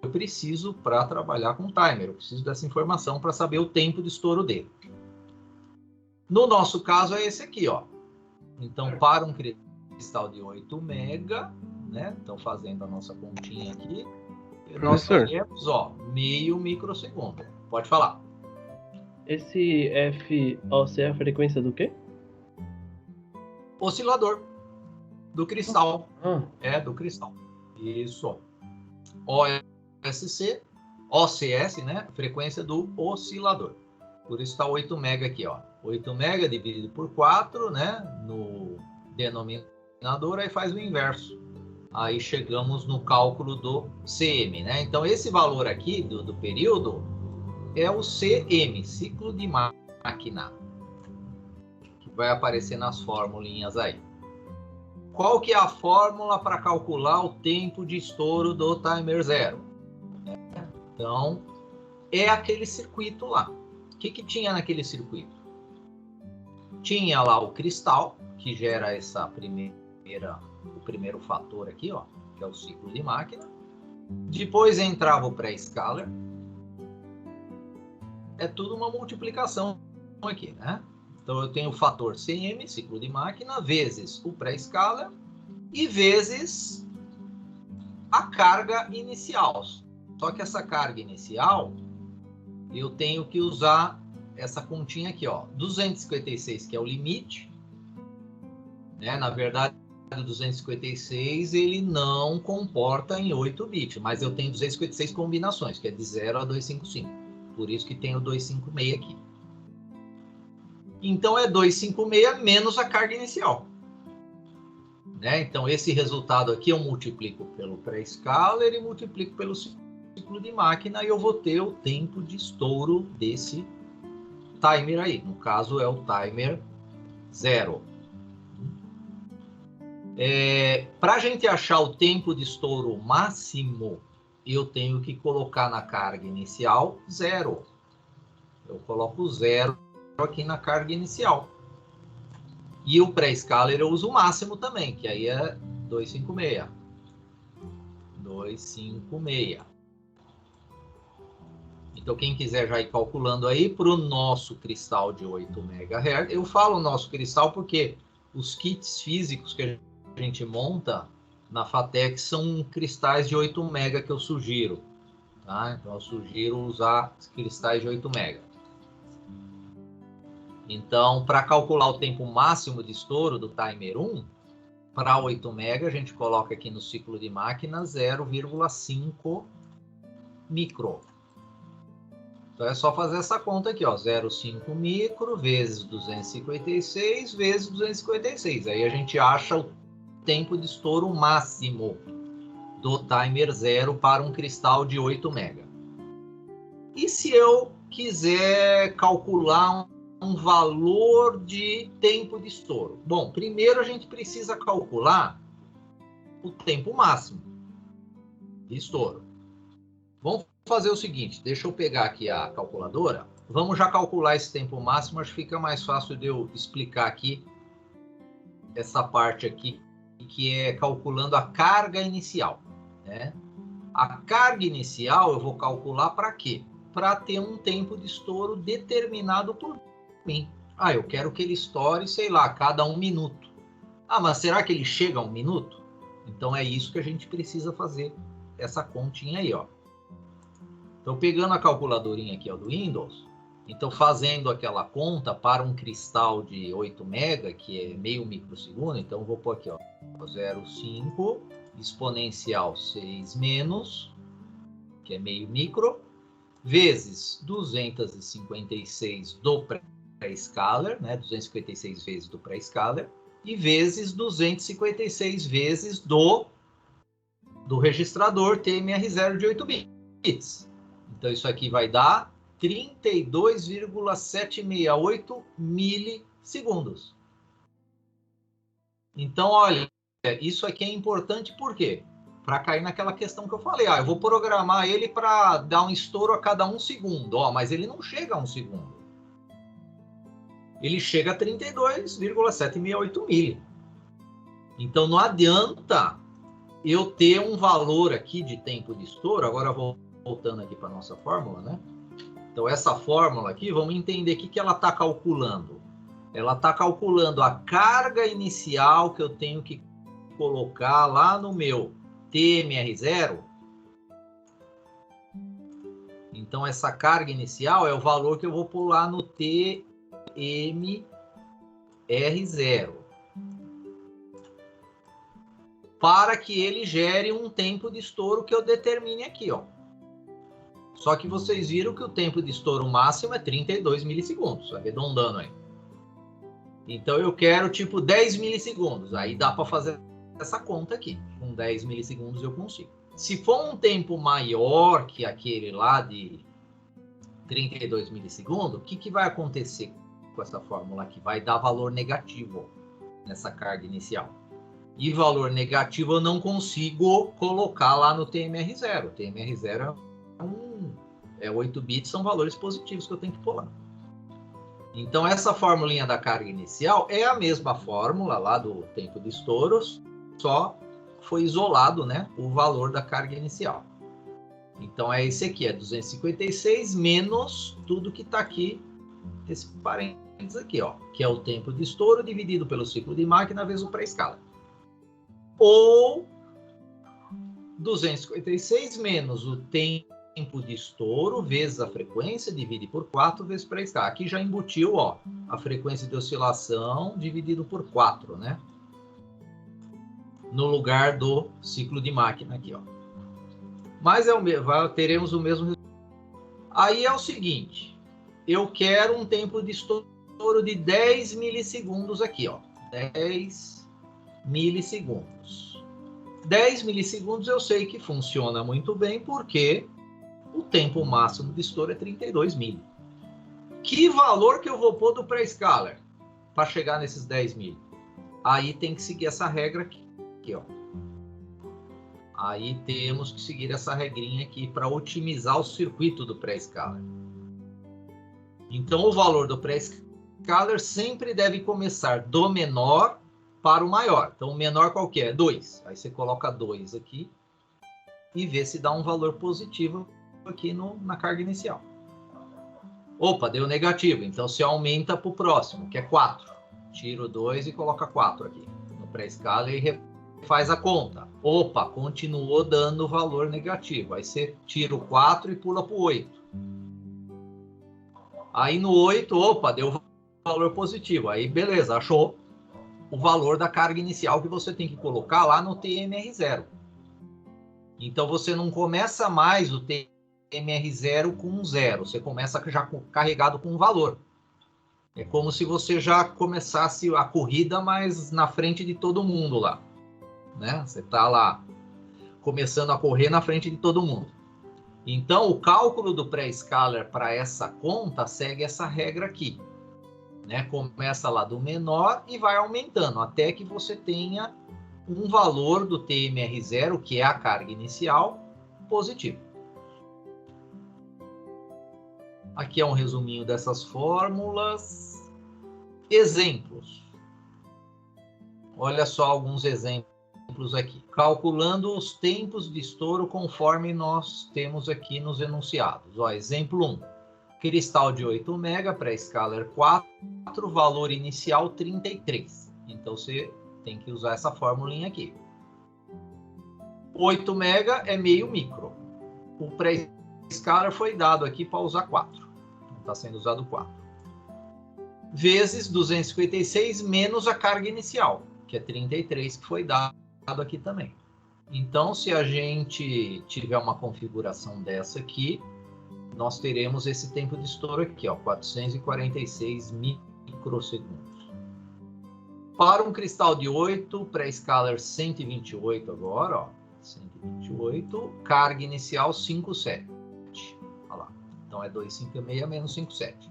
preciso para trabalhar com timer. Eu preciso dessa informação para saber o tempo de estouro dele. No nosso caso é esse aqui, ó. Então, para um cristal de 8 mega, né? Então, fazendo a nossa continha aqui, nós temos, ó, meio microsegundo. Pode falar. Esse FOC é a frequência do quê? Oscilador. Do cristal. É, do cristal. Isso. OCS, né? Frequência do oscilador. Por isso está 8 mega aqui, ó. 8 mega dividido por 4, né? No denominador, aí faz o inverso. Aí chegamos no cálculo do CM, né? Então, esse valor aqui do período é o CM, ciclo de máquina, que vai aparecer nas formulinhas aí. Qual que é a fórmula para calcular o tempo de estouro do timer 0? Então, é aquele circuito lá. O que tinha naquele circuito? Tinha lá o cristal, que gera o primeiro fator aqui, ó, que é o ciclo de máquina. Depois entrava o pré-scaler. É tudo uma multiplicação aqui, né? Então, eu tenho o fator CM, ciclo de máquina, vezes o pré-scaler e vezes a carga inicial. Só que essa carga inicial, eu tenho que usar essa continha aqui, ó, 256, que é o limite, né? Na verdade, o 256 ele não comporta em 8 bits, mas eu tenho 256 combinações, que é de 0 a 255. Por isso que tem o 256 aqui. Então, é 256 menos a carga inicial. Né? Então, esse resultado aqui eu multiplico pelo pré-scaler e multiplico pelo ciclo de máquina e eu vou ter o tempo de estouro desse timer aí. No caso, é o timer 0. Para a gente achar o tempo de estouro máximo, eu tenho que colocar na carga inicial 0. Eu coloco 0 aqui na carga inicial. E o pré-scaler eu uso o máximo também, que aí é 256. 256. Então, quem quiser já ir calculando aí, para o nosso cristal de 8 MHz, eu falo nosso cristal porque os kits físicos que a gente monta na FATEC são cristais de 8 MHz que eu sugiro. Tá? Então, eu sugiro usar cristais de 8 MHz. Então, para calcular o tempo máximo de estouro do timer 1, para 8 MHz, a gente coloca aqui no ciclo de máquina 0,5 micro. Então, é só fazer essa conta aqui, ó, 0,5 micro vezes 256 vezes 256. Aí a gente acha o tempo de estouro máximo do timer 0 para um cristal de 8 MHz. E se eu quiser calcular um valor de tempo de estouro? Bom, primeiro a gente precisa calcular o tempo máximo de estouro. Vamos fazer o seguinte, deixa eu pegar aqui a calculadora. Vamos já calcular esse tempo máximo, acho que fica mais fácil de eu explicar aqui essa parte aqui, que é calculando a carga inicial, né? A carga inicial eu vou calcular para quê? Para ter um tempo de estouro determinado por mim. Ah, eu quero que ele estoure, sei lá, cada 1 minuto. Ah, mas será que ele chega a 1 minuto? Então é isso que a gente precisa fazer, essa continha aí, ó. Então, pegando a calculadorinha aqui, ó, do Windows, então fazendo aquela conta para um cristal de 8 MHz, que é meio microsegundo, então eu vou pôr aqui, ó, 0,5 exponencial 6 menos, que é meio micro, vezes 256 do pré-scaler, né, 256 vezes do pré-scaler, e vezes 256 vezes do registrador TMR0 de 8 bits. Então, isso aqui vai dar 32,768 milissegundos. Então, olha, isso aqui é importante por quê? Para cair naquela questão que eu falei. Eu vou programar ele para dar um estouro a cada 1 segundo. Mas ele não chega a 1 segundo. Ele chega a 32,768 mili. Então, não adianta eu ter um valor aqui de tempo de estouro. Agora voltando aqui para a nossa fórmula, né? Então, essa fórmula aqui, vamos entender o que ela está calculando. Ela está calculando a carga inicial que eu tenho que colocar lá no meu TMR0. Então, essa carga inicial é o valor que eu vou pular no TMR0. Para que ele gere um tempo de estouro que eu determine aqui, ó. Só que vocês viram que o tempo de estouro máximo é 32 milissegundos, arredondando aí. Então, eu quero tipo 10 milissegundos. Aí dá para fazer essa conta aqui. Com 10 milissegundos eu consigo. Se for um tempo maior que aquele lá de 32 milissegundos, o que vai acontecer com essa fórmula aqui? Vai dar valor negativo nessa carga inicial. E valor negativo eu não consigo colocar lá no TMR0. O TMR0 é 8 bits, são valores positivos que eu tenho que pular. Então, essa formulinha da carga inicial é a mesma fórmula lá do tempo de estouros, só foi isolado, né, o valor da carga inicial. Então, é esse aqui, é 256 menos tudo que está aqui, esse parênteses aqui, ó, que é o tempo de estouro dividido pelo ciclo de máquina vezes o pré-escala. Ou 256 menos o tempo de estouro vezes a frequência, divide por 4 vezes pré-escala. Aqui já embutiu, ó, a frequência de oscilação dividido por 4, né? No lugar do ciclo de máquina aqui, ó. Mas teremos o mesmo resultado. Aí é o seguinte, eu quero um tempo de estouro de 10 milissegundos aqui, ó. 10 milissegundos. 10 milissegundos eu sei que funciona muito bem, porque o tempo máximo de estouro é 32 mili. Que valor que eu vou pôr do pré-scaler para chegar nesses 10 mili? Aí tem que seguir essa regra aqui, ó. Aí temos que seguir essa regrinha aqui para otimizar o circuito do pré-scaler. Então, o valor do pré-scaler sempre deve começar do menor para o maior. Então, o menor qual que é? 2. Aí você coloca 2 aqui e vê se dá um valor positivo aqui na carga inicial. Opa, deu negativo. Então, você aumenta para o próximo, que é 4. Tira o 2 e coloca 4 aqui no pré-scaler e faz a conta. Opa, continuou dando valor negativo. Aí você tira o 4 e pula para o 8. Aí no 8, opa, deu valor positivo. Aí beleza, achou o valor da carga inicial que você tem que colocar lá no TMR0. Então você não começa mais o TMR0 com 0. Você começa já carregado com um valor. É como se você já começasse a corrida, mas na frente de todo mundo lá. Né? Você está lá começando a correr na frente de todo mundo. Então, o cálculo do pré-scaler para essa conta segue essa regra aqui. Né? Começa lá do menor e vai aumentando até que você tenha um valor do TMR0, que é a carga inicial, positivo. Aqui é um resuminho dessas fórmulas. Exemplos. Olha só alguns exemplos aqui. Calculando os tempos de estouro conforme nós temos aqui nos enunciados. Ó, exemplo 1. Cristal de 8 MB, pré-scaler 4, valor inicial 33. Então, você tem que usar essa formulinha aqui. 8 MB é meio micro. O pré-scaler foi dado aqui para usar 4. Está sendo usado 4. Vezes 256 menos a carga inicial, que é 33, que foi dado aqui também. Então, se a gente tiver uma configuração dessa aqui, nós teremos esse tempo de estouro aqui, ó, 446 microsegundos. Para um cristal de 8, pré-scaler 128 agora, ó, 128, carga inicial 57. Olha lá. Então, é 256 menos 57.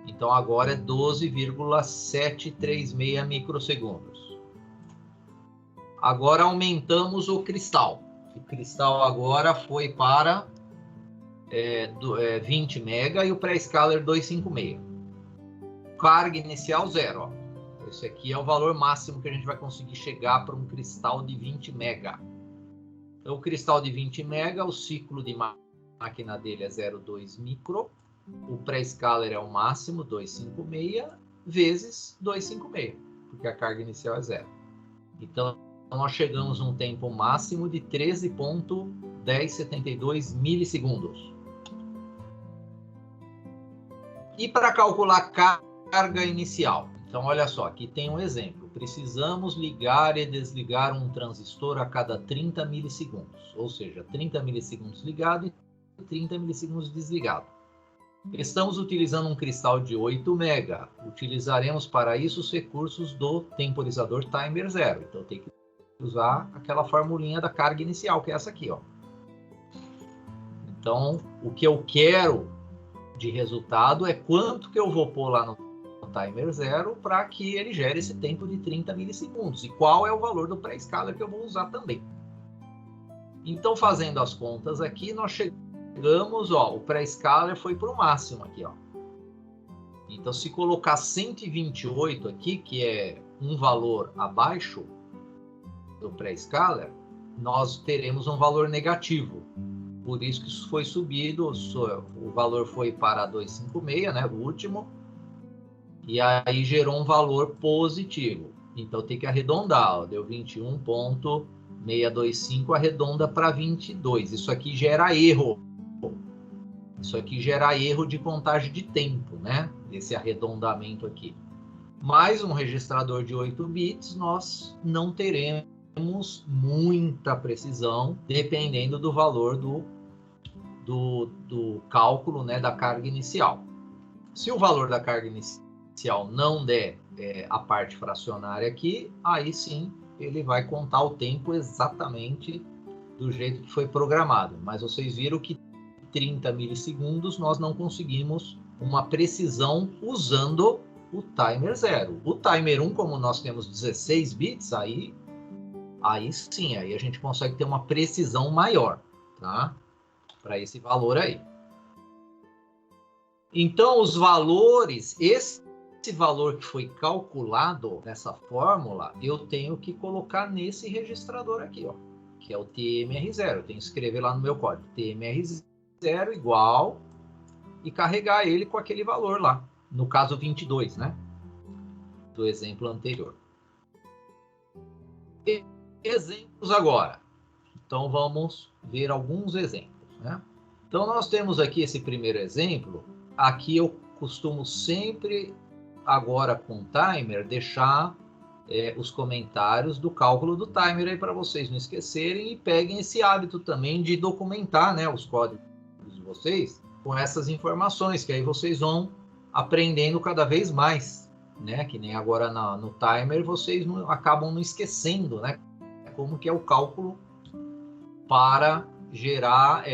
Então, agora é 12,736 microsegundos. Agora aumentamos o cristal. O cristal agora foi para 20 MB e o pré-scaler 256. Carga inicial 0. Ó. Esse aqui é o valor máximo que a gente vai conseguir chegar para um cristal de 20 mega. Então, o cristal de 20 mega, o ciclo de máquina dele é 0,2 micro. O pré-scaler é o máximo, 256, vezes 256, porque a carga inicial é 0. Então, nós chegamos num tempo máximo de 13,1072 milissegundos. E para calcular carga inicial? Então, olha só, aqui tem um exemplo. Precisamos ligar e desligar um transistor a cada 30 milissegundos. Ou seja, 30 milissegundos ligado e 30 milissegundos desligado. Estamos utilizando um cristal de 8 mega. Utilizaremos para isso os recursos do temporizador timer 0. Então, tem que usar aquela formulinha da carga inicial, que é essa aqui, ó. Então, o que eu quero de resultado é quanto que eu vou pôr lá no timer 0 para que ele gere esse tempo de 30 milissegundos. E qual é o valor do pré-scaler que eu vou usar também. Então, fazendo as contas aqui, nós chegamos, ó, o pré-scaler foi para o máximo aqui, ó. Então, se colocar 128 aqui, que é um valor abaixo do pré-scaler, nós teremos um valor negativo. Por isso que isso foi subido, o valor foi para 256, né, o último, e aí gerou um valor positivo. Então, tem que arredondar, ó, deu 21,625, arredonda para 22. Isso aqui gera erro. Isso aqui gera erro de contagem de tempo, né? Esse arredondamento aqui. Mais um registrador de 8 bits, nós não teremos muita precisão, dependendo do valor do cálculo, né, da carga inicial. Se o valor da carga inicial não der a parte fracionária aqui, aí sim ele vai contar o tempo exatamente do jeito que foi programado. Mas vocês viram que 30 milissegundos nós não conseguimos uma precisão usando o timer 0. O timer 1, como nós temos 16 bits, aí sim, aí a gente consegue ter uma precisão maior, tá? Para esse valor aí. Então, os valores, esse valor que foi calculado nessa fórmula, eu tenho que colocar nesse registrador aqui, ó, que é o TMR0. Eu tenho que escrever lá no meu código, TMR0 igual, e carregar ele com aquele valor lá. No caso, 22, né? Do exemplo anterior. Exemplos agora. Então, vamos ver alguns exemplos, né? Então, nós temos aqui esse primeiro exemplo. Aqui eu costumo sempre, agora com o timer, deixar os comentários do cálculo do timer aí para vocês não esquecerem, e peguem esse hábito também de documentar, né, os códigos de vocês com essas informações, que aí vocês vão aprendendo cada vez mais, né? Que nem agora no timer vocês acabam não esquecendo, né? Como que é o cálculo para gerar,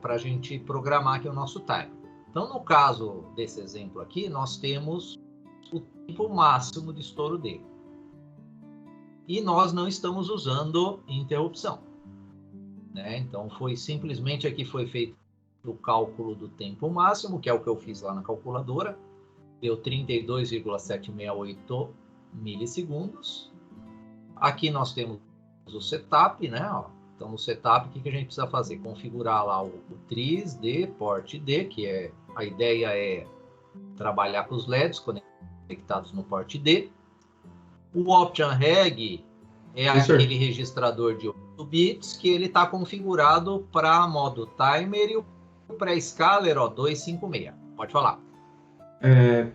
para a gente programar aqui o nosso timer. Então, no caso desse exemplo aqui, nós temos o tempo máximo de estouro dele. E nós não estamos usando interrupção, né? Então, simplesmente aqui foi feito o cálculo do tempo máximo, que é o que eu fiz lá na calculadora. Deu 32,768 milissegundos. Aqui nós temos o setup, né? Ó. Então, no setup, o que a gente precisa fazer? Configurar lá o tris D, port D, que a ideia é trabalhar com os LEDs conectados no port D. O Option Reg é aquele registrador de 8 bits que ele está configurado para modo timer, e o pré-scaler, 256. Pode falar.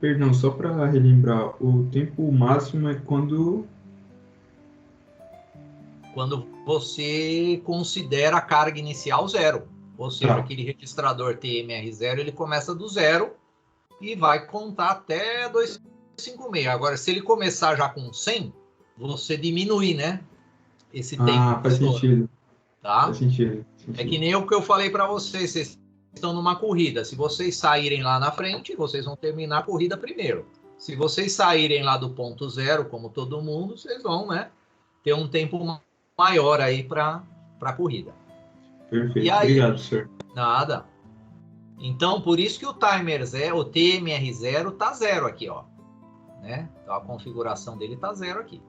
Perdão, só para relembrar, o tempo máximo é quando você considera a carga inicial 0. Ou seja, aquele registrador TMR0, ele começa do 0 e vai contar até 256. Agora, se ele começar já com 100, você diminui, né? Esse tempo. Faz sentido. Tá? Faz sentido. É que nem o que eu falei para vocês estão numa corrida. Se vocês saírem lá na frente, vocês vão terminar a corrida primeiro. Se vocês saírem lá do ponto 0, como todo mundo, vocês vão, né, ter um tempo maior aí para a corrida. Perfeito. E aí, obrigado, senhor. Nada. Então, por isso que o timer 0, o TMR0 tá 0 aqui, ó. né? Então a configuração dele está 0 aqui.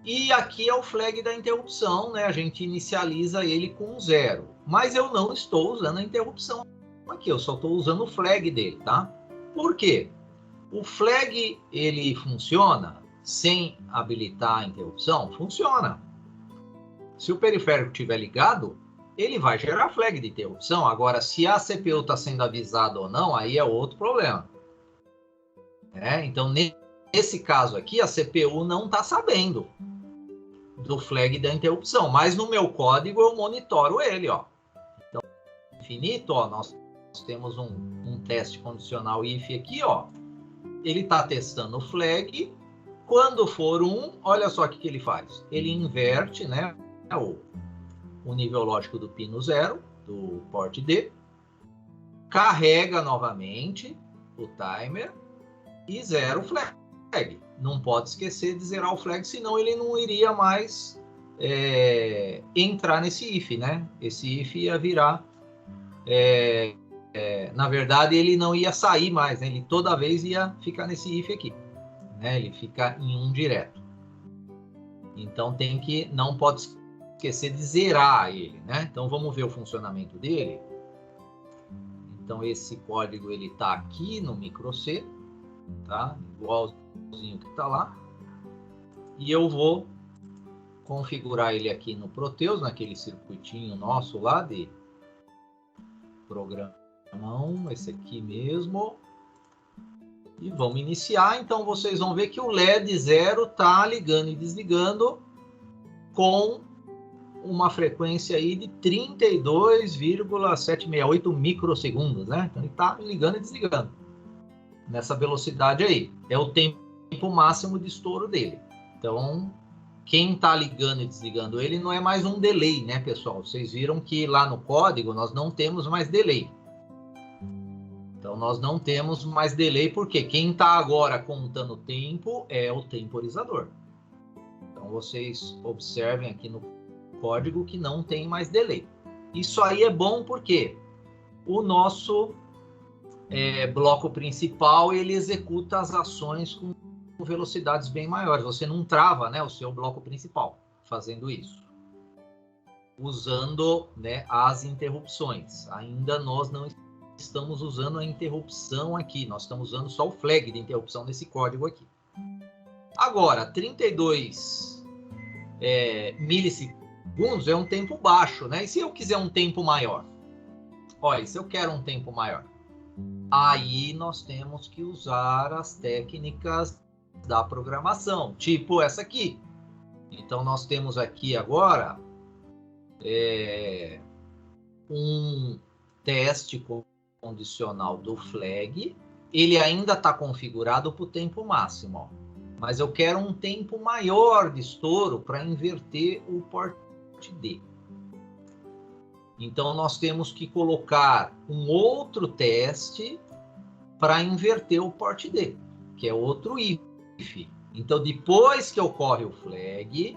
E aqui é o flag da interrupção, né? A gente inicializa ele com 0. Mas eu não estou usando a interrupção aqui, eu só estou usando o flag dele, tá? Por quê? O flag, ele funciona sem habilitar a interrupção? Funciona. Se o periférico estiver ligado, ele vai gerar flag de interrupção. Agora, se a CPU está sendo avisada ou não, aí é outro problema. Então, nesse caso aqui, a CPU não está sabendo do flag da interrupção, mas no meu código eu monitoro ele, ó. Então, infinito, ó, nós temos um teste condicional if aqui, ó. Ele está testando o flag. Quando for 1, olha só o que ele faz. Ele inverte, né, o nível lógico do pino 0, do port D, carrega novamente o timer e zera o flag. Não pode esquecer de zerar o flag, senão ele não iria mais entrar nesse if, né? Esse if ia virar... na verdade, ele não ia sair mais, né? Ele toda vez ia ficar nesse if aqui, né? Ele fica em 1 direto. Então, não pode esquecer de zerar ele, né? Então, vamos ver o funcionamento dele. Então, esse código, ele está aqui no micro C, tá? Igualzinho que está lá. E eu vou configurar ele aqui no Proteus, naquele circuitinho nosso lá de programa 1, esse aqui mesmo. E vamos iniciar. Então, vocês vão ver que o LED 0 está ligando e desligando com uma frequência aí de 32,768 microsegundos, né? Então, ele está ligando e desligando nessa velocidade aí. É o tempo máximo de estouro dele. Então, quem está ligando e desligando ele não é mais um delay, né, pessoal? Vocês viram que lá no código nós não temos mais delay. Então, nós não temos mais delay, porque quem está agora contando o tempo é o temporizador. Então, vocês observem aqui no código que não tem mais delay. Isso aí é bom porque o nosso bloco principal, ele executa as ações com velocidades bem maiores. Você não trava, né, o seu bloco principal fazendo isso. Usando, né, as interrupções. Ainda nós não estamos usando a interrupção aqui, nós estamos usando só o flag de interrupção nesse código aqui. Agora, 32 milissegundos é um tempo baixo, né? E se eu quiser um tempo maior? Olha, se eu quero um tempo maior, aí nós temos que usar as técnicas da programação, tipo essa aqui. Então, nós temos aqui agora um teste condicional do flag. Ele ainda está configurado para o tempo máximo, ó. Mas eu quero um tempo maior de estouro para inverter o port D. Então, nós temos que colocar um outro teste para inverter o port D, que é outro if. Então, depois que ocorre o flag,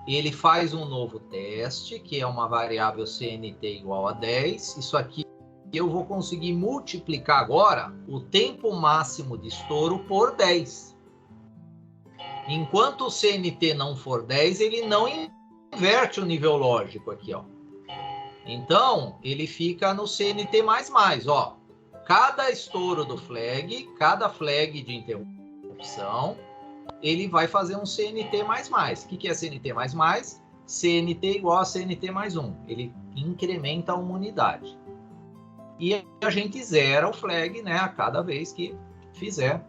ele faz um novo teste, que é uma variável CNT igual a 10. Isso aqui eu vou conseguir multiplicar agora o tempo máximo de estouro por 10. Enquanto o CNT não for 10, ele não inverte o nível lógico aqui, ó. Então, ele fica no CNT++, ó. Cada estouro do flag, cada flag de interrupção, ele vai fazer um CNT++. O que é CNT++? CNT igual a CNT mais 1. Ele incrementa uma unidade. E a gente zera o flag, né, a cada vez que fizer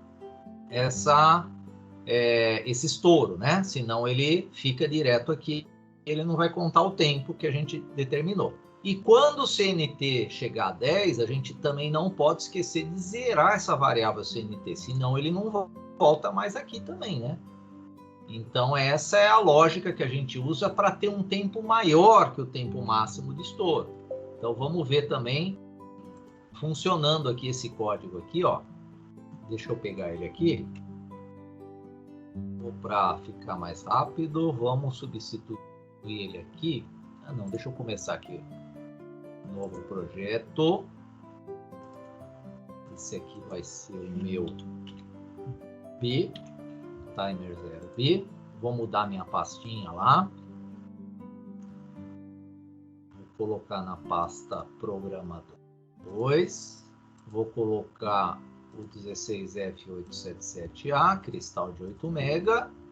esse estouro, né? Senão ele fica direto aqui, ele não vai contar o tempo que a gente determinou. E quando o CNT chegar a 10, a gente também não pode esquecer de zerar essa variável CNT, senão ele não volta mais aqui também, né? Então, essa é a lógica que a gente usa para ter um tempo maior que o tempo máximo de estouro. Então, vamos ver também funcionando aqui esse código aqui, ó. Deixa eu pegar ele aqui. Para ficar mais rápido, vamos substituir ele aqui. Ah, não, deixa eu começar aqui. Novo projeto. Esse aqui vai ser o meu B, timer 0B. Vou mudar minha pastinha lá. Vou colocar na pasta programa 2. Vou colocar o 16F877A, cristal de 8 MB.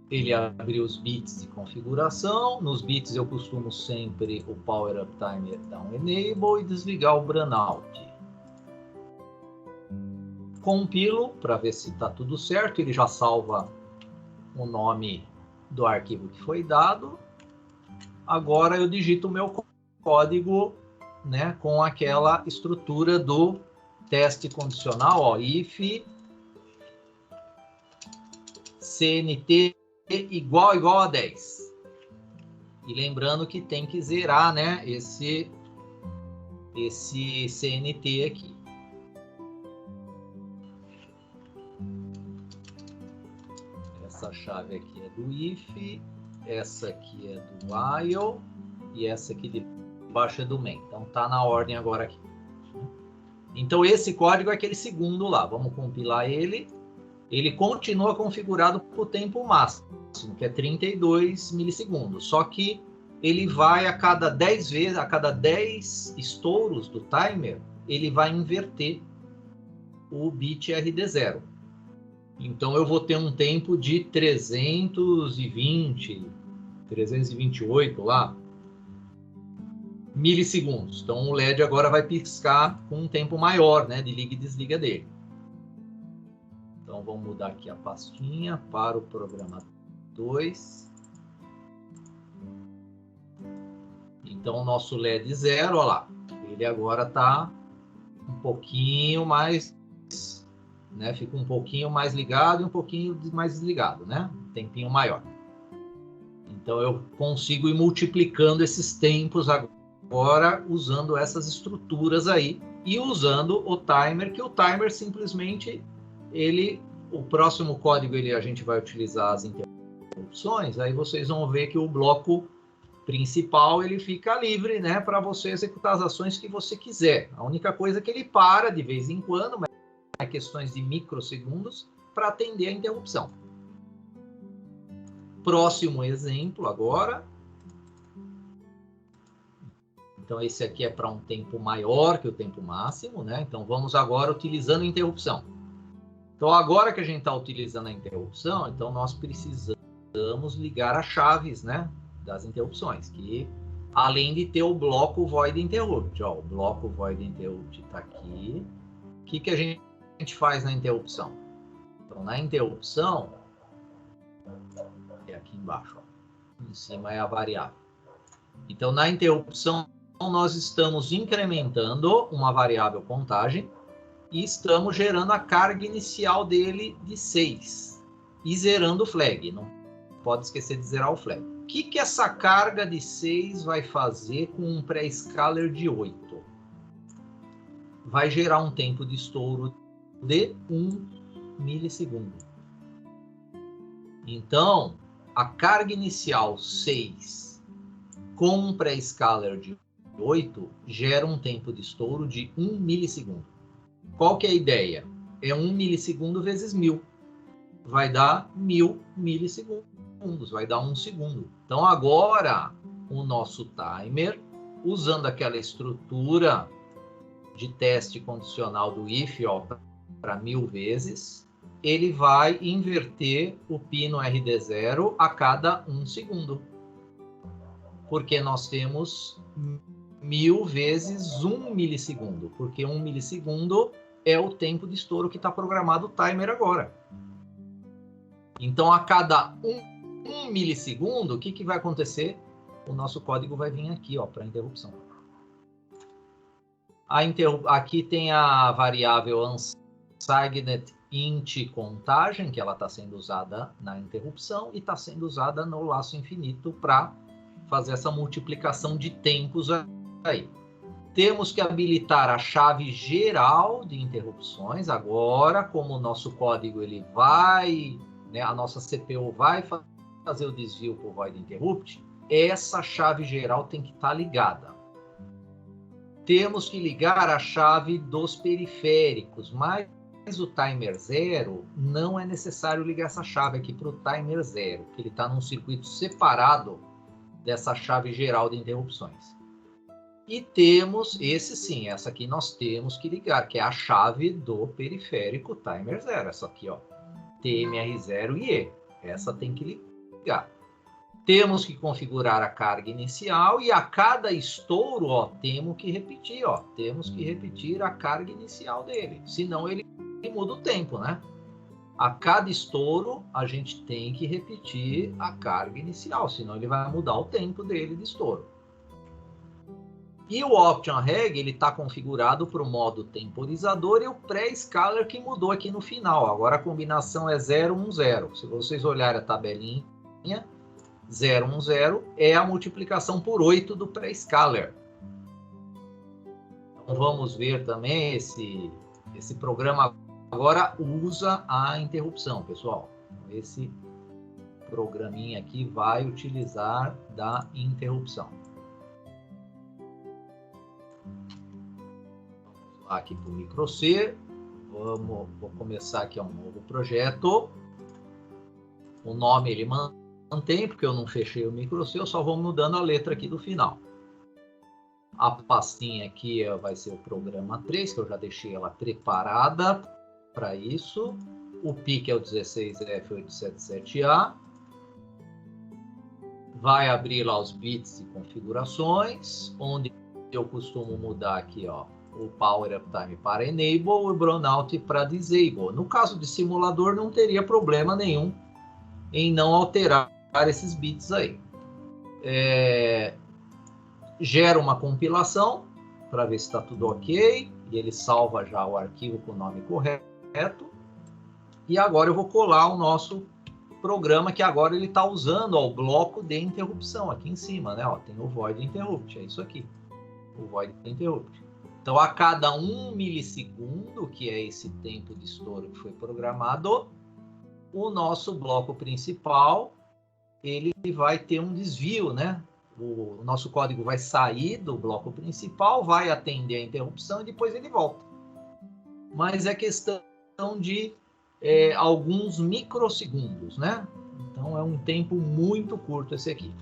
Ele abriu os bits de configuração. Nos bits eu costumo sempre o Power Up Timer dar um Enable e desligar o Burnout. Compilo para ver se está tudo certo. Ele já salva o nome do arquivo que foi dado. Agora eu digito o meu código, né, com aquela estrutura do teste condicional, ó, if CNT igual a 10. E lembrando que tem que zerar, né, esse CNT aqui. Essa chave aqui é do if, essa aqui é do while e essa aqui de baixo é do main. Então tá na ordem agora aqui. Então esse código é aquele segundo lá. Vamos compilar ele. Ele continua configurado para o tempo máximo, que é 32 milissegundos. Só que ele vai a cada 10 vezes, a cada 10 estouros do timer, ele vai inverter o bit RD0. Então eu vou ter um tempo de 328 lá, milissegundos. Então o LED agora vai piscar com um tempo maior, né, de liga e desliga dele. Então vamos mudar aqui a pastinha para o programa 2. Então o nosso LED 0, olha lá, ele agora está um pouquinho mais, né, fica um pouquinho mais ligado e um pouquinho mais desligado, né, um tempinho maior. Então eu consigo ir multiplicando esses tempos agora usando essas estruturas aí e usando o timer, que o timer simplesmente o próximo código a gente vai utilizar as interrupções, aí vocês vão ver que o bloco principal ele fica livre, né, para você executar as ações que você quiser. A única coisa é que ele para de vez em quando, mas é questões de microsegundos para atender a interrupção. Próximo exemplo agora. Então esse aqui é para um tempo maior que o tempo máximo, né? Então vamos agora utilizando a interrupção. Então, agora que a gente está utilizando a interrupção, então nós precisamos ligar as chaves, né, das interrupções, que além de ter o bloco Void Interrupt, ó, o bloco Void Interrupt está aqui. O que a gente faz na interrupção? Então, na interrupção, é aqui embaixo, ó, em cima é a variável. Então, na interrupção, nós estamos incrementando uma variável contagem, e estamos gerando a carga inicial dele de 6 e zerando o flag. Não pode esquecer de zerar o flag. O que essa carga de 6 vai fazer com um pré-scaler de 8? Vai gerar um tempo de estouro de 1 milissegundo. Então, a carga inicial 6 com um pré-scaler de 8 gera um tempo de estouro de 1 milissegundo. Qual que é a ideia? É 1 milissegundo vezes 1000. Vai dar 1000 milissegundos, vai dar 1 segundo. Então agora o nosso timer, usando aquela estrutura de teste condicional do if para 1000 vezes, ele vai inverter o pino RD0 a cada 1 segundo. Porque nós temos 1000 vezes 1 milissegundo, porque 1 milissegundo é o tempo de estouro que está programado o timer agora. Então, a cada 1 milissegundo, o que vai acontecer? O nosso código vai vir aqui, para a interrupção. Aqui tem a variável unsigned int contagem, que ela está sendo usada na interrupção e está sendo usada no laço infinito para fazer essa multiplicação de tempos aí. Temos que habilitar a chave geral de interrupções. Agora, como o nosso código ele vai, né, a nossa CPU vai fazer o desvio por Void Interrupt, essa chave geral tem que estar ligada. Temos que ligar a chave dos periféricos, mais o timer 0, não é necessário ligar essa chave aqui para o timer 0, porque ele está num circuito separado dessa chave geral de interrupções. E temos, esse sim, essa aqui nós temos que ligar, que é a chave do periférico timer 0. Essa aqui, ó, TMR0 e E. Essa tem que ligar. Temos que configurar a carga inicial e a cada estouro, ó, temos que repetir a carga inicial dele. Senão ele muda o tempo, né? A cada estouro, a gente tem que repetir a carga inicial, senão ele vai mudar o tempo dele de estouro. E o Option Reg, ele está configurado para o modo temporizador e o pré-scaler que mudou aqui no final. Agora a combinação é 010. Se vocês olharem a tabelinha, 010 é a multiplicação por 8 do pré-scaler. Então vamos ver também esse programa agora usa a interrupção, pessoal. Esse programinha aqui vai utilizar da interrupção. Aqui para o micro C, vou começar aqui um novo projeto. O nome ele mantém, porque eu não fechei o micro C, eu só vou mudando a letra aqui do final. A pastinha aqui vai ser o programa 3, que eu já deixei ela preparada para isso. O PIC é o 16F877A. Vai abrir lá os bits de configurações, onde eu costumo mudar aqui, ó, o Power Uptime para Enable e o Brownout para Disable. No caso de simulador, não teria problema nenhum em não alterar esses bits aí. Gera uma compilação para ver se está tudo ok. E ele salva já o arquivo com o nome correto. E agora eu vou colar o nosso programa, que agora ele está usando ó, o bloco de interrupção aqui em cima, né? Ó, tem o Void Interrupt, é isso aqui. O Void Interrupt. Então, a cada 1 milissegundo, que é esse tempo de estouro que foi programado, o nosso bloco principal, ele vai ter um desvio, né? O nosso código vai sair do bloco principal, vai atender a interrupção e depois ele volta. Mas é questão de alguns microsegundos, né? Então, é um tempo muito curto esse aqui.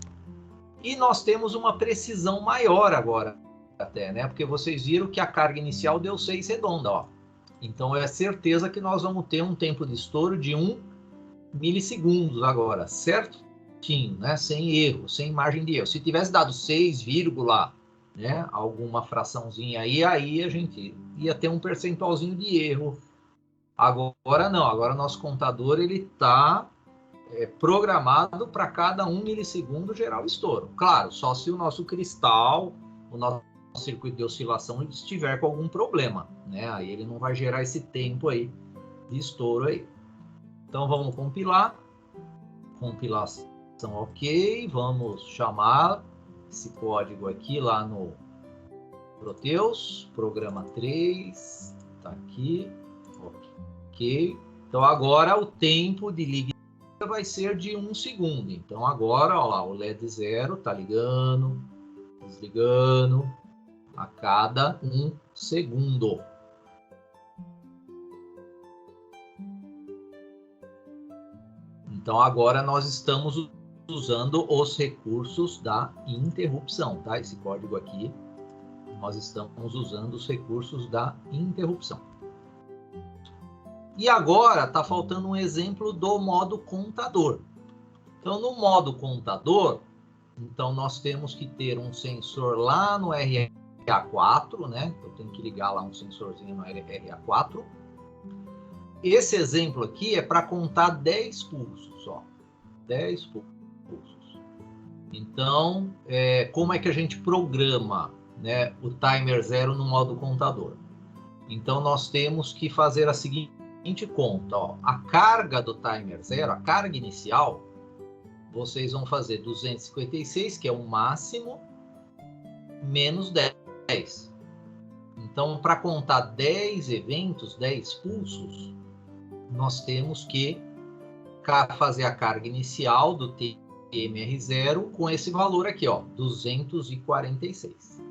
E nós temos uma precisão maior agora, até, né? Porque vocês viram que a carga inicial deu 6 redonda, ó. Então é certeza que nós vamos ter um tempo de estouro de 1 milissegundos agora, certinho, né? Sem erro, sem margem de erro. Se tivesse dado 6, né? Alguma fraçãozinha aí a gente ia ter um percentualzinho de erro. Agora não, agora nosso contador ele está programado para cada 1 milissegundo gerar o estouro. Claro, só se o nosso cristal, o nosso circuito de oscilação estiver com algum problema, né? Aí ele não vai gerar esse tempo aí de estouro aí. Então vamos compilar. Compilação ok. Vamos chamar esse código aqui lá no Proteus. Programa 3. Tá aqui. Ok. Então agora o tempo de liga vai ser de 1 segundo. Então agora, ó lá, o LED 0 tá ligando, desligando a cada 1 segundo. Então agora nós estamos usando os recursos da interrupção, tá? Esse código aqui, nós estamos usando os recursos da interrupção. E agora está faltando um exemplo do modo contador. Então no modo contador, então nós temos que ter um sensor lá no RA4, né? Eu tenho que ligar lá um sensorzinho no RA4. Esse exemplo aqui é para contar 10 pulsos, ó. 10 pulsos. Então, como é que a gente programa, né, o timer 0 no modo contador? Então, nós temos que fazer a seguinte conta, ó. A carga do timer 0, a carga inicial, vocês vão fazer 256, que é o máximo, menos 10. Então, para contar 10 eventos, 10 pulsos, nós temos que fazer a carga inicial do TMR0 com esse valor aqui, ó, 246.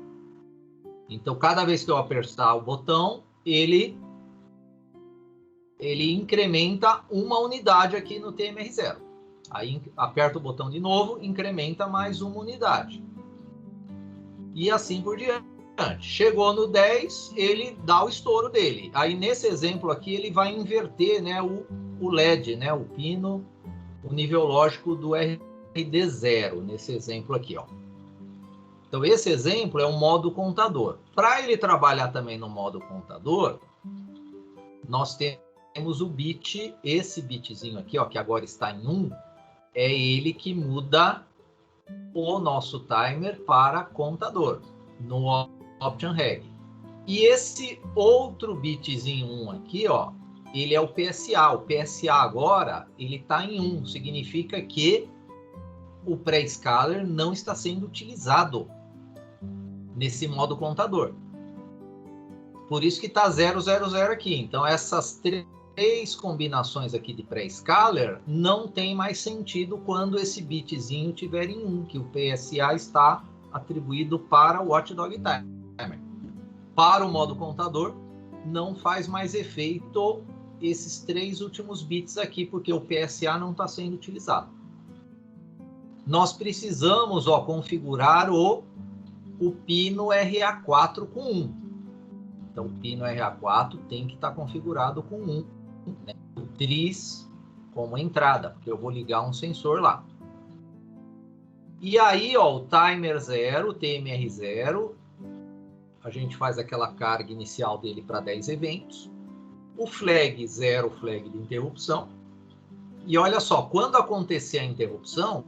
Então, cada vez que eu apertar o botão, ele ele incrementa uma unidade aqui no TMR0. Aí aperta o botão de novo, incrementa mais uma unidade. E assim por diante. Chegou no 10, ele dá o estouro dele. Aí nesse exemplo aqui, ele vai inverter, né, o LED, né, o pino, o nível lógico do RD0, nesse exemplo aqui, ó. Então esse exemplo é um modo contador. Para ele trabalhar também no modo contador, nós temos o bit, esse bitzinho aqui, ó, que agora está em 1, é ele que muda o nosso timer para contador, no Option Reg. E esse outro bitzinho 1 aqui, ó, ele é o PSA. O PSA agora, ele está em 1, significa que o pré-scaler não está sendo utilizado nesse modo contador. Por isso que está 000 aqui. Então, essas três combinações aqui de pré-scaler não tem mais sentido quando esse bitzinho tiver em 1, que o PSA está atribuído para o Watchdog Timer. Para o modo contador, não faz mais efeito esses três últimos bits aqui, porque o PSA não está sendo utilizado. Nós precisamos, ó, configurar o pino RA4 com 1. Então, o pino RA4 tem que estar configurado com 1, né? O tris como entrada, porque eu vou ligar um sensor lá. E aí, ó, o timer 0, o TMR 0, a gente faz aquela carga inicial dele para 10 eventos. O flag 0, flag de interrupção. E olha só, quando acontecer a interrupção,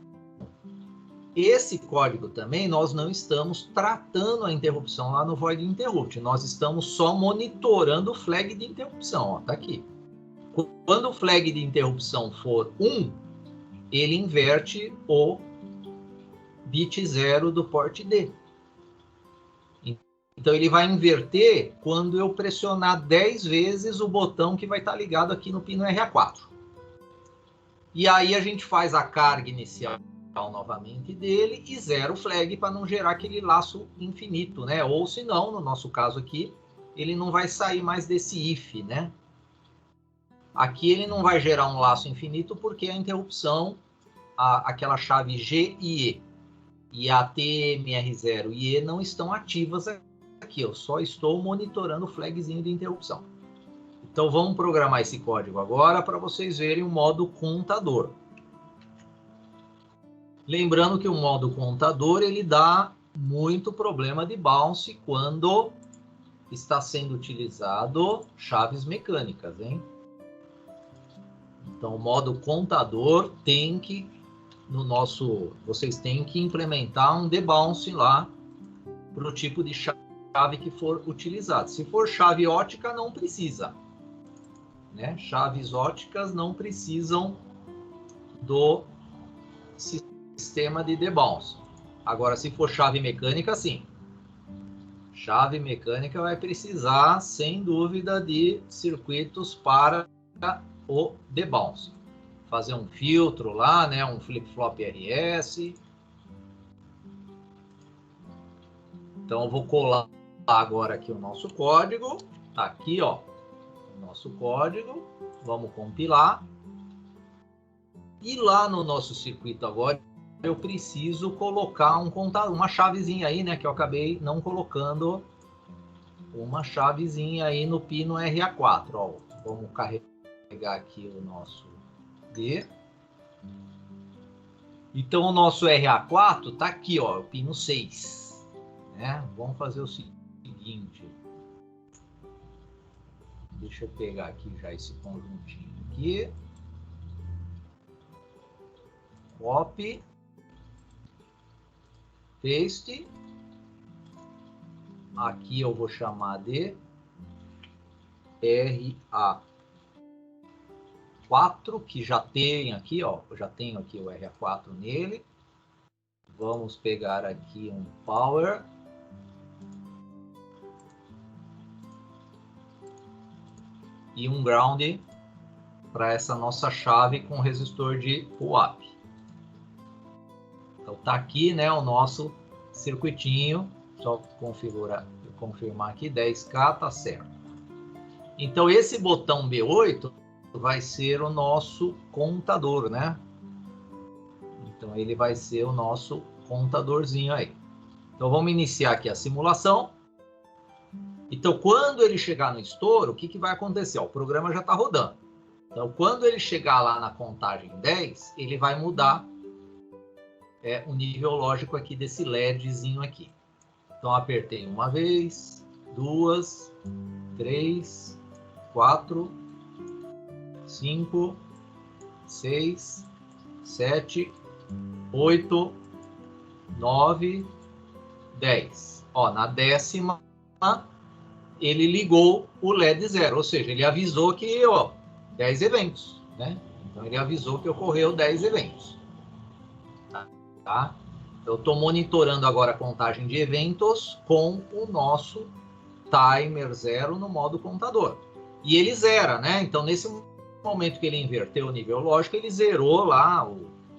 esse código também, nós não estamos tratando a interrupção lá no void interrupt. Nós estamos só monitorando o flag de interrupção. Ó, tá aqui. Quando o flag de interrupção for 1, ele inverte o bit 0 do port D. Então, ele vai inverter quando eu pressionar 10 vezes o botão que vai estar ligado aqui no pino RA4. E aí a gente faz a carga inicial novamente dele e 0 flag para não gerar aquele laço infinito, né? Ou se não, no nosso caso aqui, ele não vai sair mais desse if, né? Aqui ele não vai gerar um laço infinito porque a interrupção, aquela chave G e E e a TMR0 e E não estão ativas aqui. Eu só estou monitorando o flagzinho de interrupção. Então vamos programar esse código agora para vocês verem o modo contador. Lembrando que o modo contador ele dá muito problema de bounce quando está sendo utilizado chaves mecânicas, hein? Então o modo contador tem que vocês têm que implementar um debounce lá para o tipo de chave que for utilizado. Se for chave ótica, não precisa, né? Chaves óticas não precisam do sistema de debounce. Agora, se for chave mecânica, sim. Chave mecânica vai precisar, sem dúvida, de circuitos para o debounce. Fazer um filtro lá, né? Um flip-flop RS. Então, eu vou colar agora aqui o nosso código. Tá aqui, ó, o nosso código. Vamos compilar. E lá no nosso circuito agora, eu preciso colocar uma chavezinha aí, né? Que eu acabei não colocando uma chavezinha aí no pino RA4. Ó, vamos carregar aqui o nosso D. Então, o nosso RA4 tá aqui, ó, o pino 6. Né? Vamos fazer o seguinte. Deixa eu pegar aqui já esse conjuntinho aqui. Copy. Paste. Aqui eu vou chamar de RA4, que já tem aqui, ó, eu já tenho aqui o RA4 nele. Vamos pegar aqui um power. E um ground para essa nossa chave com resistor de pull-up. Então tá aqui, né, o nosso circuitinho. Só confirmar aqui, 10K tá certo. Então esse botão B8 vai ser o nosso contador, né? Então, ele vai ser o nosso contadorzinho aí. Então, vamos iniciar aqui a simulação. Então, quando ele chegar no estouro, o que vai acontecer? Ó, o programa já está rodando. Então, quando ele chegar lá na contagem 10, ele vai mudar o nível lógico aqui desse LEDzinho aqui. Então, apertei uma vez, 2, 3, 4, 5, 6, 7, 8, 9, 10. Ó, na 10ª, ele ligou o LED 0, ou seja, ele avisou que, ó, 10 eventos, né? Então, ele avisou que ocorreu 10 eventos. Tá? Eu estou monitorando agora a contagem de eventos com o nosso timer 0 no modo contador. E ele zera, né? Então, nesse momento que ele inverteu o nível lógico, ele zerou lá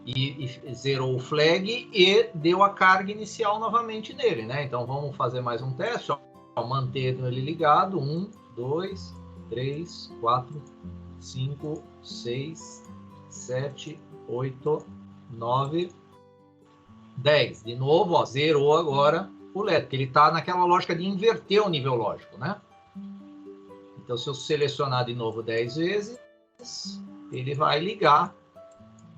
e zerou o flag e deu a carga inicial novamente nele, né? Então, vamos fazer mais um teste. Ó, manter ele ligado. 1, 2, 3, 4, 5, 6, 7, 8, 9, 10. De novo, ó, zerou agora o LED, porque ele está naquela lógica de inverter o nível lógico, né? Então, se eu selecionar de novo 10 vezes, ele vai ligar,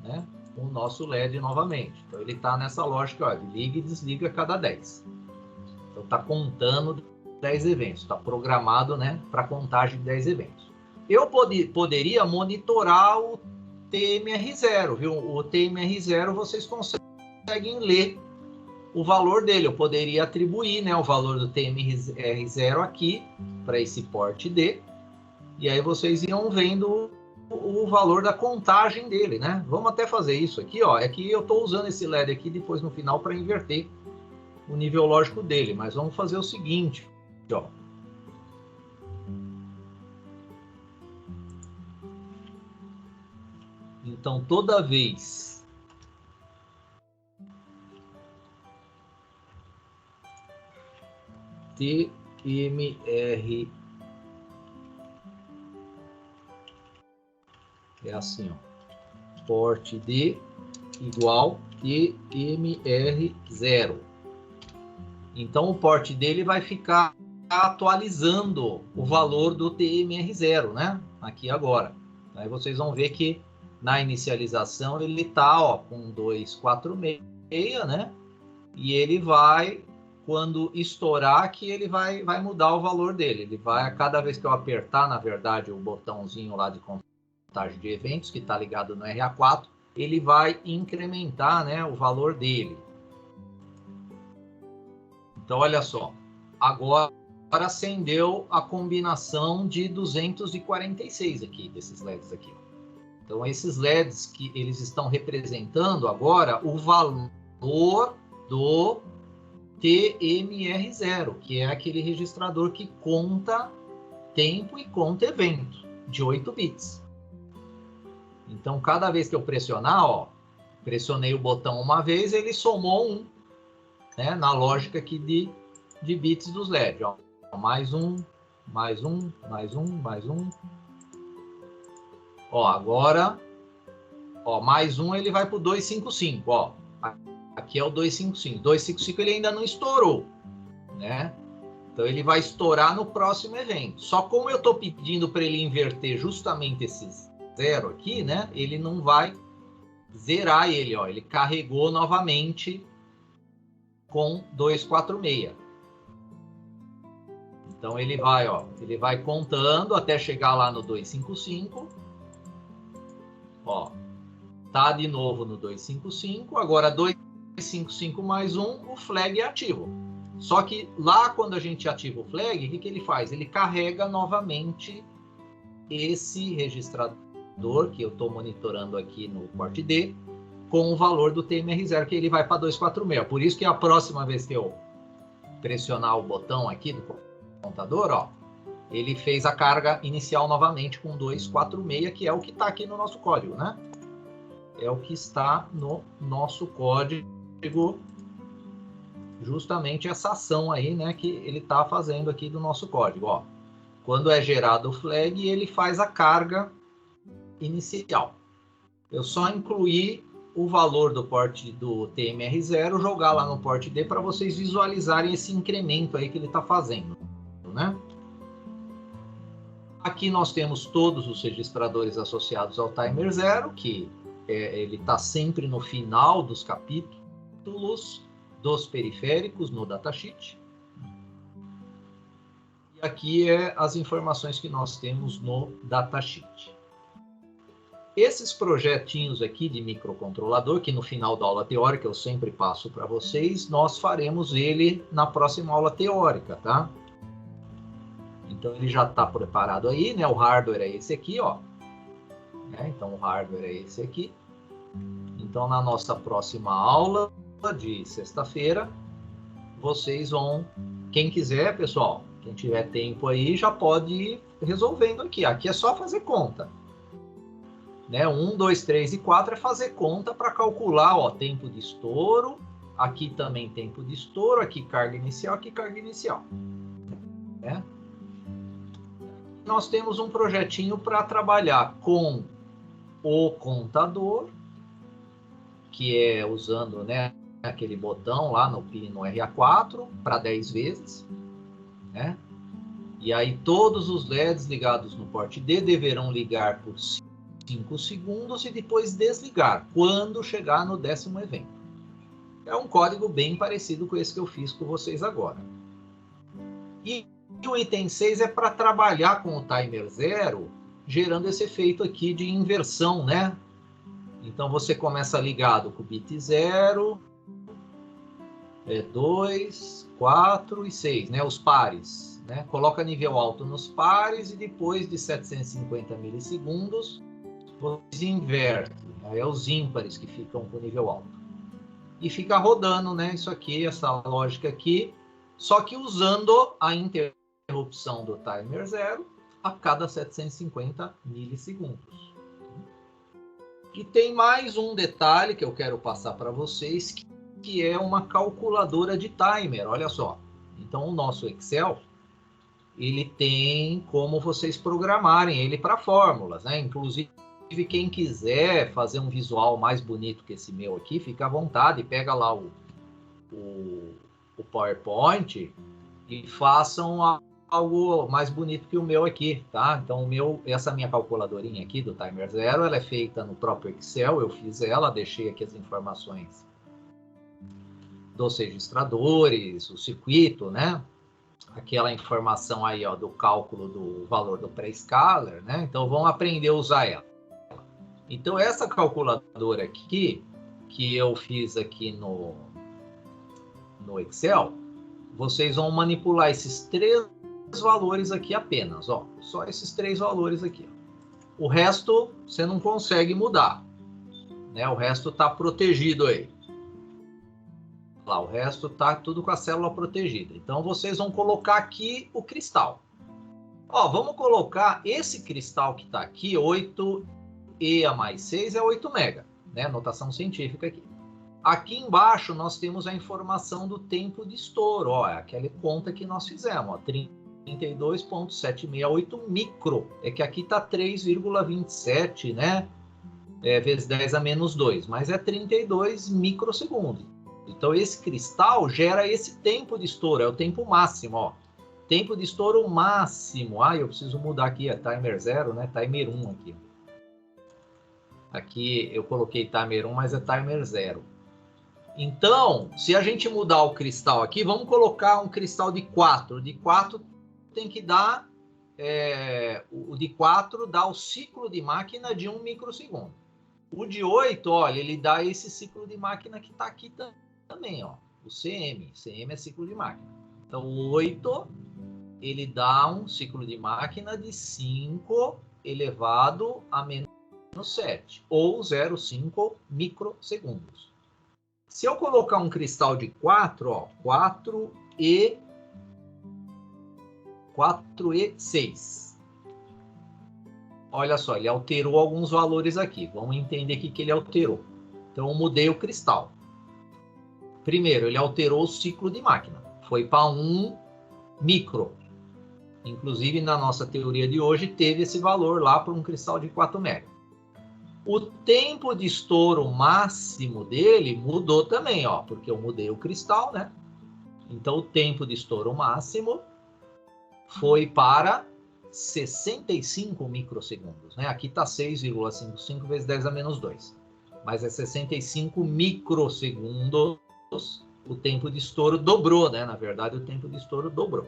né, o nosso LED novamente. Então, ele está nessa lógica, ó, de liga e desliga a cada 10. Então, está contando 10 eventos. Está programado, né, para contagem de 10 eventos. Eu poderia monitorar o TMR0, viu? O TMR0 vocês conseguem ler o valor dele. Eu poderia atribuir, né, o valor do TMR0 aqui para esse port D, e aí vocês iam vendo o valor da contagem dele, né? Vamos até fazer isso aqui, ó. É que eu estou usando esse LED aqui depois no final para inverter o nível lógico dele, mas vamos fazer o seguinte, ó. Então, toda vez TMR é assim, ó, port D igual TMR0. Então, o port dele vai ficar atualizando o valor do TMR0, né? Aqui agora. Aí vocês vão ver que na inicialização ele tá, ó, com 246, né? E ele vai, quando estourar aqui, ele vai mudar o valor dele. Ele vai, a cada vez que eu apertar, na verdade, o botãozinho lá de contagem de eventos, que está ligado no RA4, ele vai incrementar, né, o valor dele. Então, olha só. Agora acendeu a combinação de 246 aqui, desses LEDs aqui. Então, esses LEDs que eles estão representando agora o valor do TMR0, que é aquele registrador que conta tempo e conta evento, de 8 bits. Então, cada vez que eu pressionar, ó, pressionei o botão uma vez, ele somou 1, né, na lógica aqui de bits dos LEDs. Ó, mais um, mais um, mais um, mais um. Ó, agora, ó, mais um, ele vai para o 255, ó. Aqui é o 255. 255 ele ainda não estourou, né? Então ele vai estourar no próximo evento. Só como eu estou pedindo para ele inverter justamente esse 0 aqui, né? Ele não vai zerar ele, ó. Ele carregou novamente com 246. Então ele vai, ó, ele vai contando até chegar lá no 255. Ó, tá de novo no 255, agora 255 mais 1, o flag é ativo. Só que lá quando a gente ativa o flag, o que ele faz? Ele carrega novamente esse registrador que eu estou monitorando aqui no port D com o valor do TMR0, que ele vai para 246. Por isso que a próxima vez que eu pressionar o botão aqui do contador, ó, ele fez a carga inicial novamente com 246, que é o que está aqui no nosso código, né? É o que está no nosso código, justamente essa ação aí, né, que ele está fazendo aqui do nosso código, ó. Quando é gerado o flag, ele faz a carga inicial. Eu só incluí o valor do porte do TMR0, jogar lá no porte D para vocês visualizarem esse incremento aí que ele está fazendo, né? Aqui nós temos todos os registradores associados ao timer 0, que ele está sempre no final dos capítulos dos periféricos no datasheet. E aqui as informações que nós temos no datasheet. Esses projetinhos aqui de microcontrolador, que no final da aula teórica eu sempre passo para vocês, nós faremos ele na próxima aula teórica, tá? Então ele já está preparado aí, né? O hardware é esse aqui, ó. Então o hardware é esse aqui. Então na nossa próxima aula de sexta-feira, vocês vão, quem quiser, pessoal, quem tiver tempo aí, já pode ir resolvendo aqui. Aqui é só fazer conta. 1, 2, 3 e 4 é fazer conta para calcular, ó, tempo de estouro. Aqui também tempo de estouro, aqui carga inicial, aqui carga inicial. Nós temos um projetinho para trabalhar com o contador, que é usando, né, aquele botão lá no RA4 para 10 vezes. E aí todos os LEDs ligados no porte D deverão ligar por 5 segundos e depois desligar quando chegar no 10º evento. É um código bem parecido com esse que eu fiz com vocês agora. E o item 6 é para trabalhar com o timer 0, gerando esse efeito aqui de inversão, né? Então você começa ligado com o bit 0, 2, 4 e 6, né? Os pares, né? Coloca nível alto nos pares e depois de 750 milissegundos você inverte, aí é os ímpares que ficam com nível alto. E fica rodando, né? Isso aqui, essa lógica aqui, só que usando a interrupção do timer 0 a cada 750 milissegundos. E tem mais um detalhe que eu quero passar para vocês, que é uma calculadora de timer, olha só. Então o nosso Excel, ele tem como vocês programarem ele para fórmulas, né? Inclusive, quem quiser fazer um visual mais bonito que esse meu aqui, fica à vontade, pega lá o PowerPoint e façam algo mais bonito que o meu aqui, tá? Então, essa minha calculadorinha aqui do timer 0, ela é feita no próprio Excel, eu fiz ela, deixei aqui as informações dos registradores, o circuito, né? Aquela informação aí, ó, do cálculo do valor do pré-scaler, né? Então, vamos aprender a usar ela. Então, essa calculadora aqui, que eu fiz aqui no Excel, vocês vão manipular esses 3 valores aqui apenas, ó. Só esses 3 valores aqui. O resto, você não consegue mudar, né? O resto está protegido aí. Lá, o resto está tudo com a célula protegida. Então, vocês vão colocar aqui o cristal. Ó, vamos colocar esse cristal que está aqui, 8... E a mais 6 é 8 mega, né? Notação científica aqui. Aqui embaixo nós temos a informação do tempo de estouro, ó, é aquela conta que nós fizemos, ó, 32.768 micro. É que aqui tá 3,27, né? Vezes 10 a menos 2, mas é 32 microsegundos. Então esse cristal gera esse tempo de estouro, é o tempo máximo, ó. Tempo de estouro máximo. Ah, eu preciso mudar aqui, é timer 0, né? Timer 1 aqui. Aqui eu coloquei timer 1, mas é timer 0. Então, se a gente mudar o cristal aqui, vamos colocar um cristal de 4. O de 4 tem que dar... o de 4 dá o ciclo de máquina de 1 microsegundo. O de 8, olha, ele dá esse ciclo de máquina que está aqui também, ó. O CM. CM é ciclo de máquina. Então, o 8, ele dá um ciclo de máquina de 5 elevado a menos 7, ou 0,5 microsegundos. Se eu colocar um cristal de 4, ó, 4E6. Olha só, ele alterou alguns valores aqui. Vamos entender o que ele alterou. Então, eu mudei o cristal. Primeiro, ele alterou o ciclo de máquina. Foi para 1 micro. Inclusive, na nossa teoria de hoje, teve esse valor lá para um cristal de 4 mega. O tempo de estouro máximo dele mudou também, ó, porque eu mudei o cristal, né? Então, o tempo de estouro máximo foi para 65 microsegundos, né? Aqui está 6,55 vezes 10 a menos 2. Mas é 65 microsegundos. O tempo de estouro dobrou, né? Na verdade, o tempo de estouro dobrou.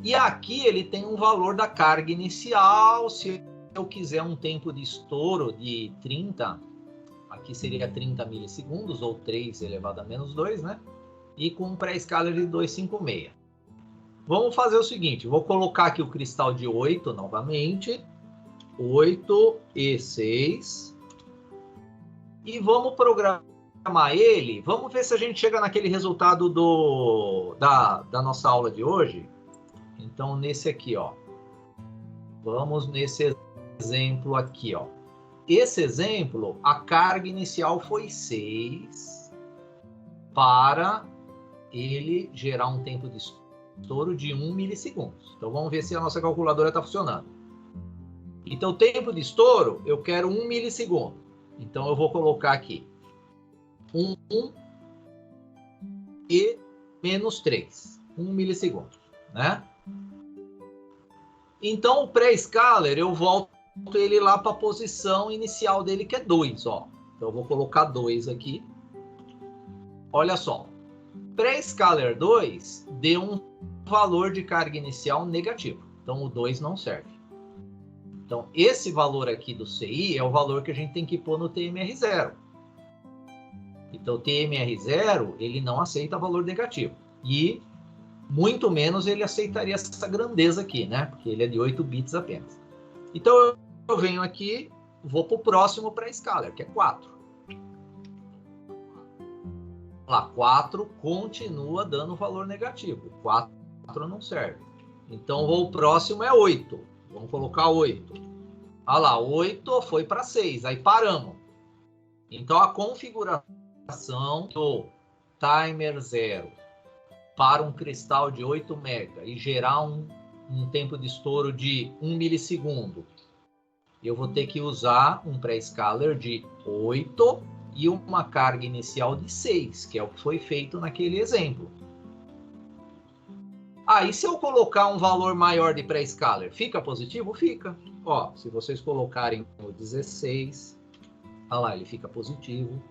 E aqui ele tem um valor da carga inicial. Se eu quiser um tempo de estouro de 30, aqui seria 30 milissegundos, ou 3 elevado a menos 2, né? E com um pré-scaler de 256. Vamos fazer o seguinte, vou colocar aqui o cristal de 8 novamente. 8 e 6. E vamos programar ele. Vamos ver se a gente chega naquele resultado da nossa aula de hoje. Então, nesse aqui, ó. Vamos nesse exemplo aqui, ó. Esse exemplo, a carga inicial foi 6 para ele gerar um tempo de estouro de 1 milissegundos. Então, vamos ver se a nossa calculadora está funcionando. Então, o tempo de estouro, eu quero 1 milissegundo. Então, eu vou colocar aqui 1 e menos 3. 1 milissegundo, né? Então, o pré-scaler, eu volto ele lá para a posição inicial dele, que é 2, ó. Então, eu vou colocar 2 aqui. Olha só. Pré-scaler 2 deu um valor de carga inicial negativo. Então, o 2 não serve. Então, esse valor aqui do CI é o valor que a gente tem que pôr no TMR0. Então, o TMR0, ele não aceita valor negativo. E, muito menos, ele aceitaria essa grandeza aqui, né? Porque ele é de 8 bits apenas. Então, eu venho aqui, vou para o próximo pré-scaler, que é 4. Lá, 4 continua dando valor negativo. 4 não serve. Então, o próximo é 8. Vamos colocar 8. Olha lá, 8 foi para 6. Aí paramos. Então, a configuração do timer 0 para um cristal de 8 mega e gerar um tempo de estouro de 1 milissegundo, eu vou ter que usar um pré-scaler de 8 e uma carga inicial de 6, que é o que foi feito naquele exemplo. E se eu colocar um valor maior de pré-scaler, fica positivo? Fica. Ó, se vocês colocarem o 16, olha lá, ele fica positivo.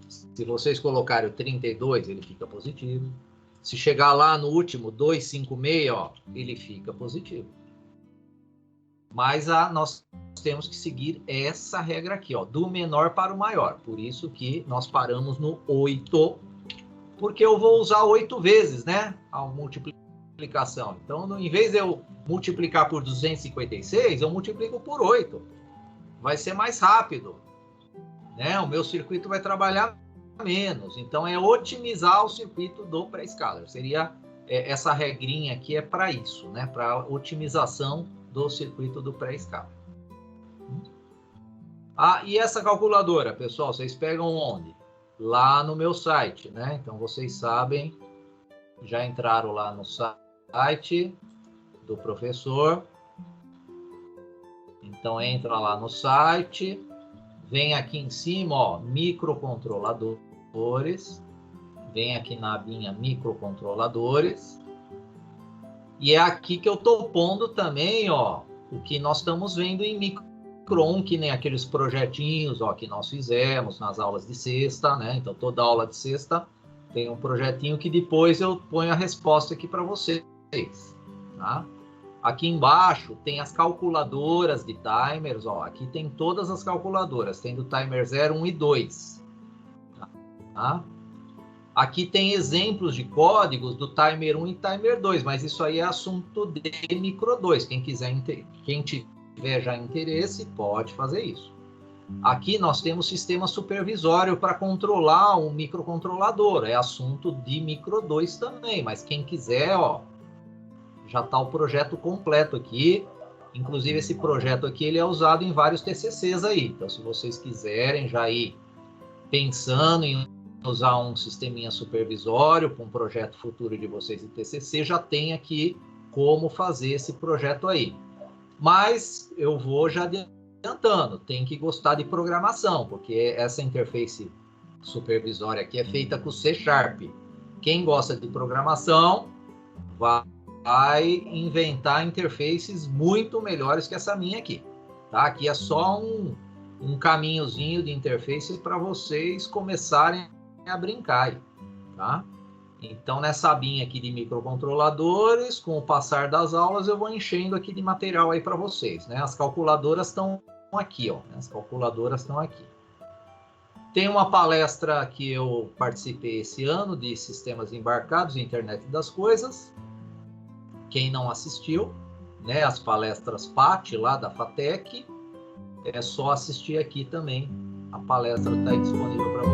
Se vocês colocarem o 32, ele fica positivo. Se chegar lá no último, 256, ó, ele fica positivo. Mas nós temos que seguir essa regra aqui, ó, do menor para o maior. Por isso que nós paramos no 8, porque eu vou usar 8 vezes, né? A multiplicação. Então, em vez de eu multiplicar por 256, eu multiplico por 8. Vai ser mais rápido, né? O meu circuito vai trabalhar menos. Então, é otimizar o circuito do pré-scaler. Seria essa regrinha aqui é para isso, né? Para otimização do circuito do pré-scaler. E essa calculadora, pessoal, vocês pegam onde? Lá no meu site, né? Então, vocês sabem, já entraram lá no site do professor. Então, entra lá no site, vem aqui em cima, ó, microcontroladores, vem aqui na abinha microcontroladores, e é aqui que eu estou pondo também, ó, o que nós estamos vendo em Micron, que nem aqueles projetinhos, ó, que nós fizemos nas aulas de sexta, né? Então, toda aula de sexta tem um projetinho que depois eu ponho a resposta aqui para vocês, tá? Aqui embaixo tem as calculadoras de timers, ó, aqui tem todas as calculadoras, tem do timer 0, 1 e 2, tá? Aqui tem exemplos de códigos do timer 1 e timer 2, mas isso aí é assunto de micro 2. Quem tiver já interesse, pode fazer isso. Aqui nós temos sistema supervisório para controlar um microcontrolador. É assunto de micro 2 também, mas quem quiser, ó, já está o projeto completo aqui. Inclusive, esse projeto aqui ele é usado em vários TCCs aí. Então, se vocês quiserem já ir pensando em usar um sisteminha supervisório para um projeto futuro de vocês em TCC, já tem aqui como fazer esse projeto aí. Mas eu vou já adiantando, tem que gostar de programação, porque essa interface supervisória aqui é feita com C#. Quem gosta de programação vai inventar interfaces muito melhores que essa minha aqui. Tá? Aqui é só um caminhozinho de interface para vocês começarem a brincar aí, tá? Então, nessa abinha aqui de microcontroladores, com o passar das aulas, eu vou enchendo aqui de material aí para vocês, né? As calculadoras estão aqui, ó. As calculadoras estão aqui. Tem uma palestra que eu participei esse ano de sistemas embarcados, Internet das Coisas. Quem não assistiu, né? As palestras PAT lá da FATEC, é só assistir aqui também. A palestra está disponível para vocês.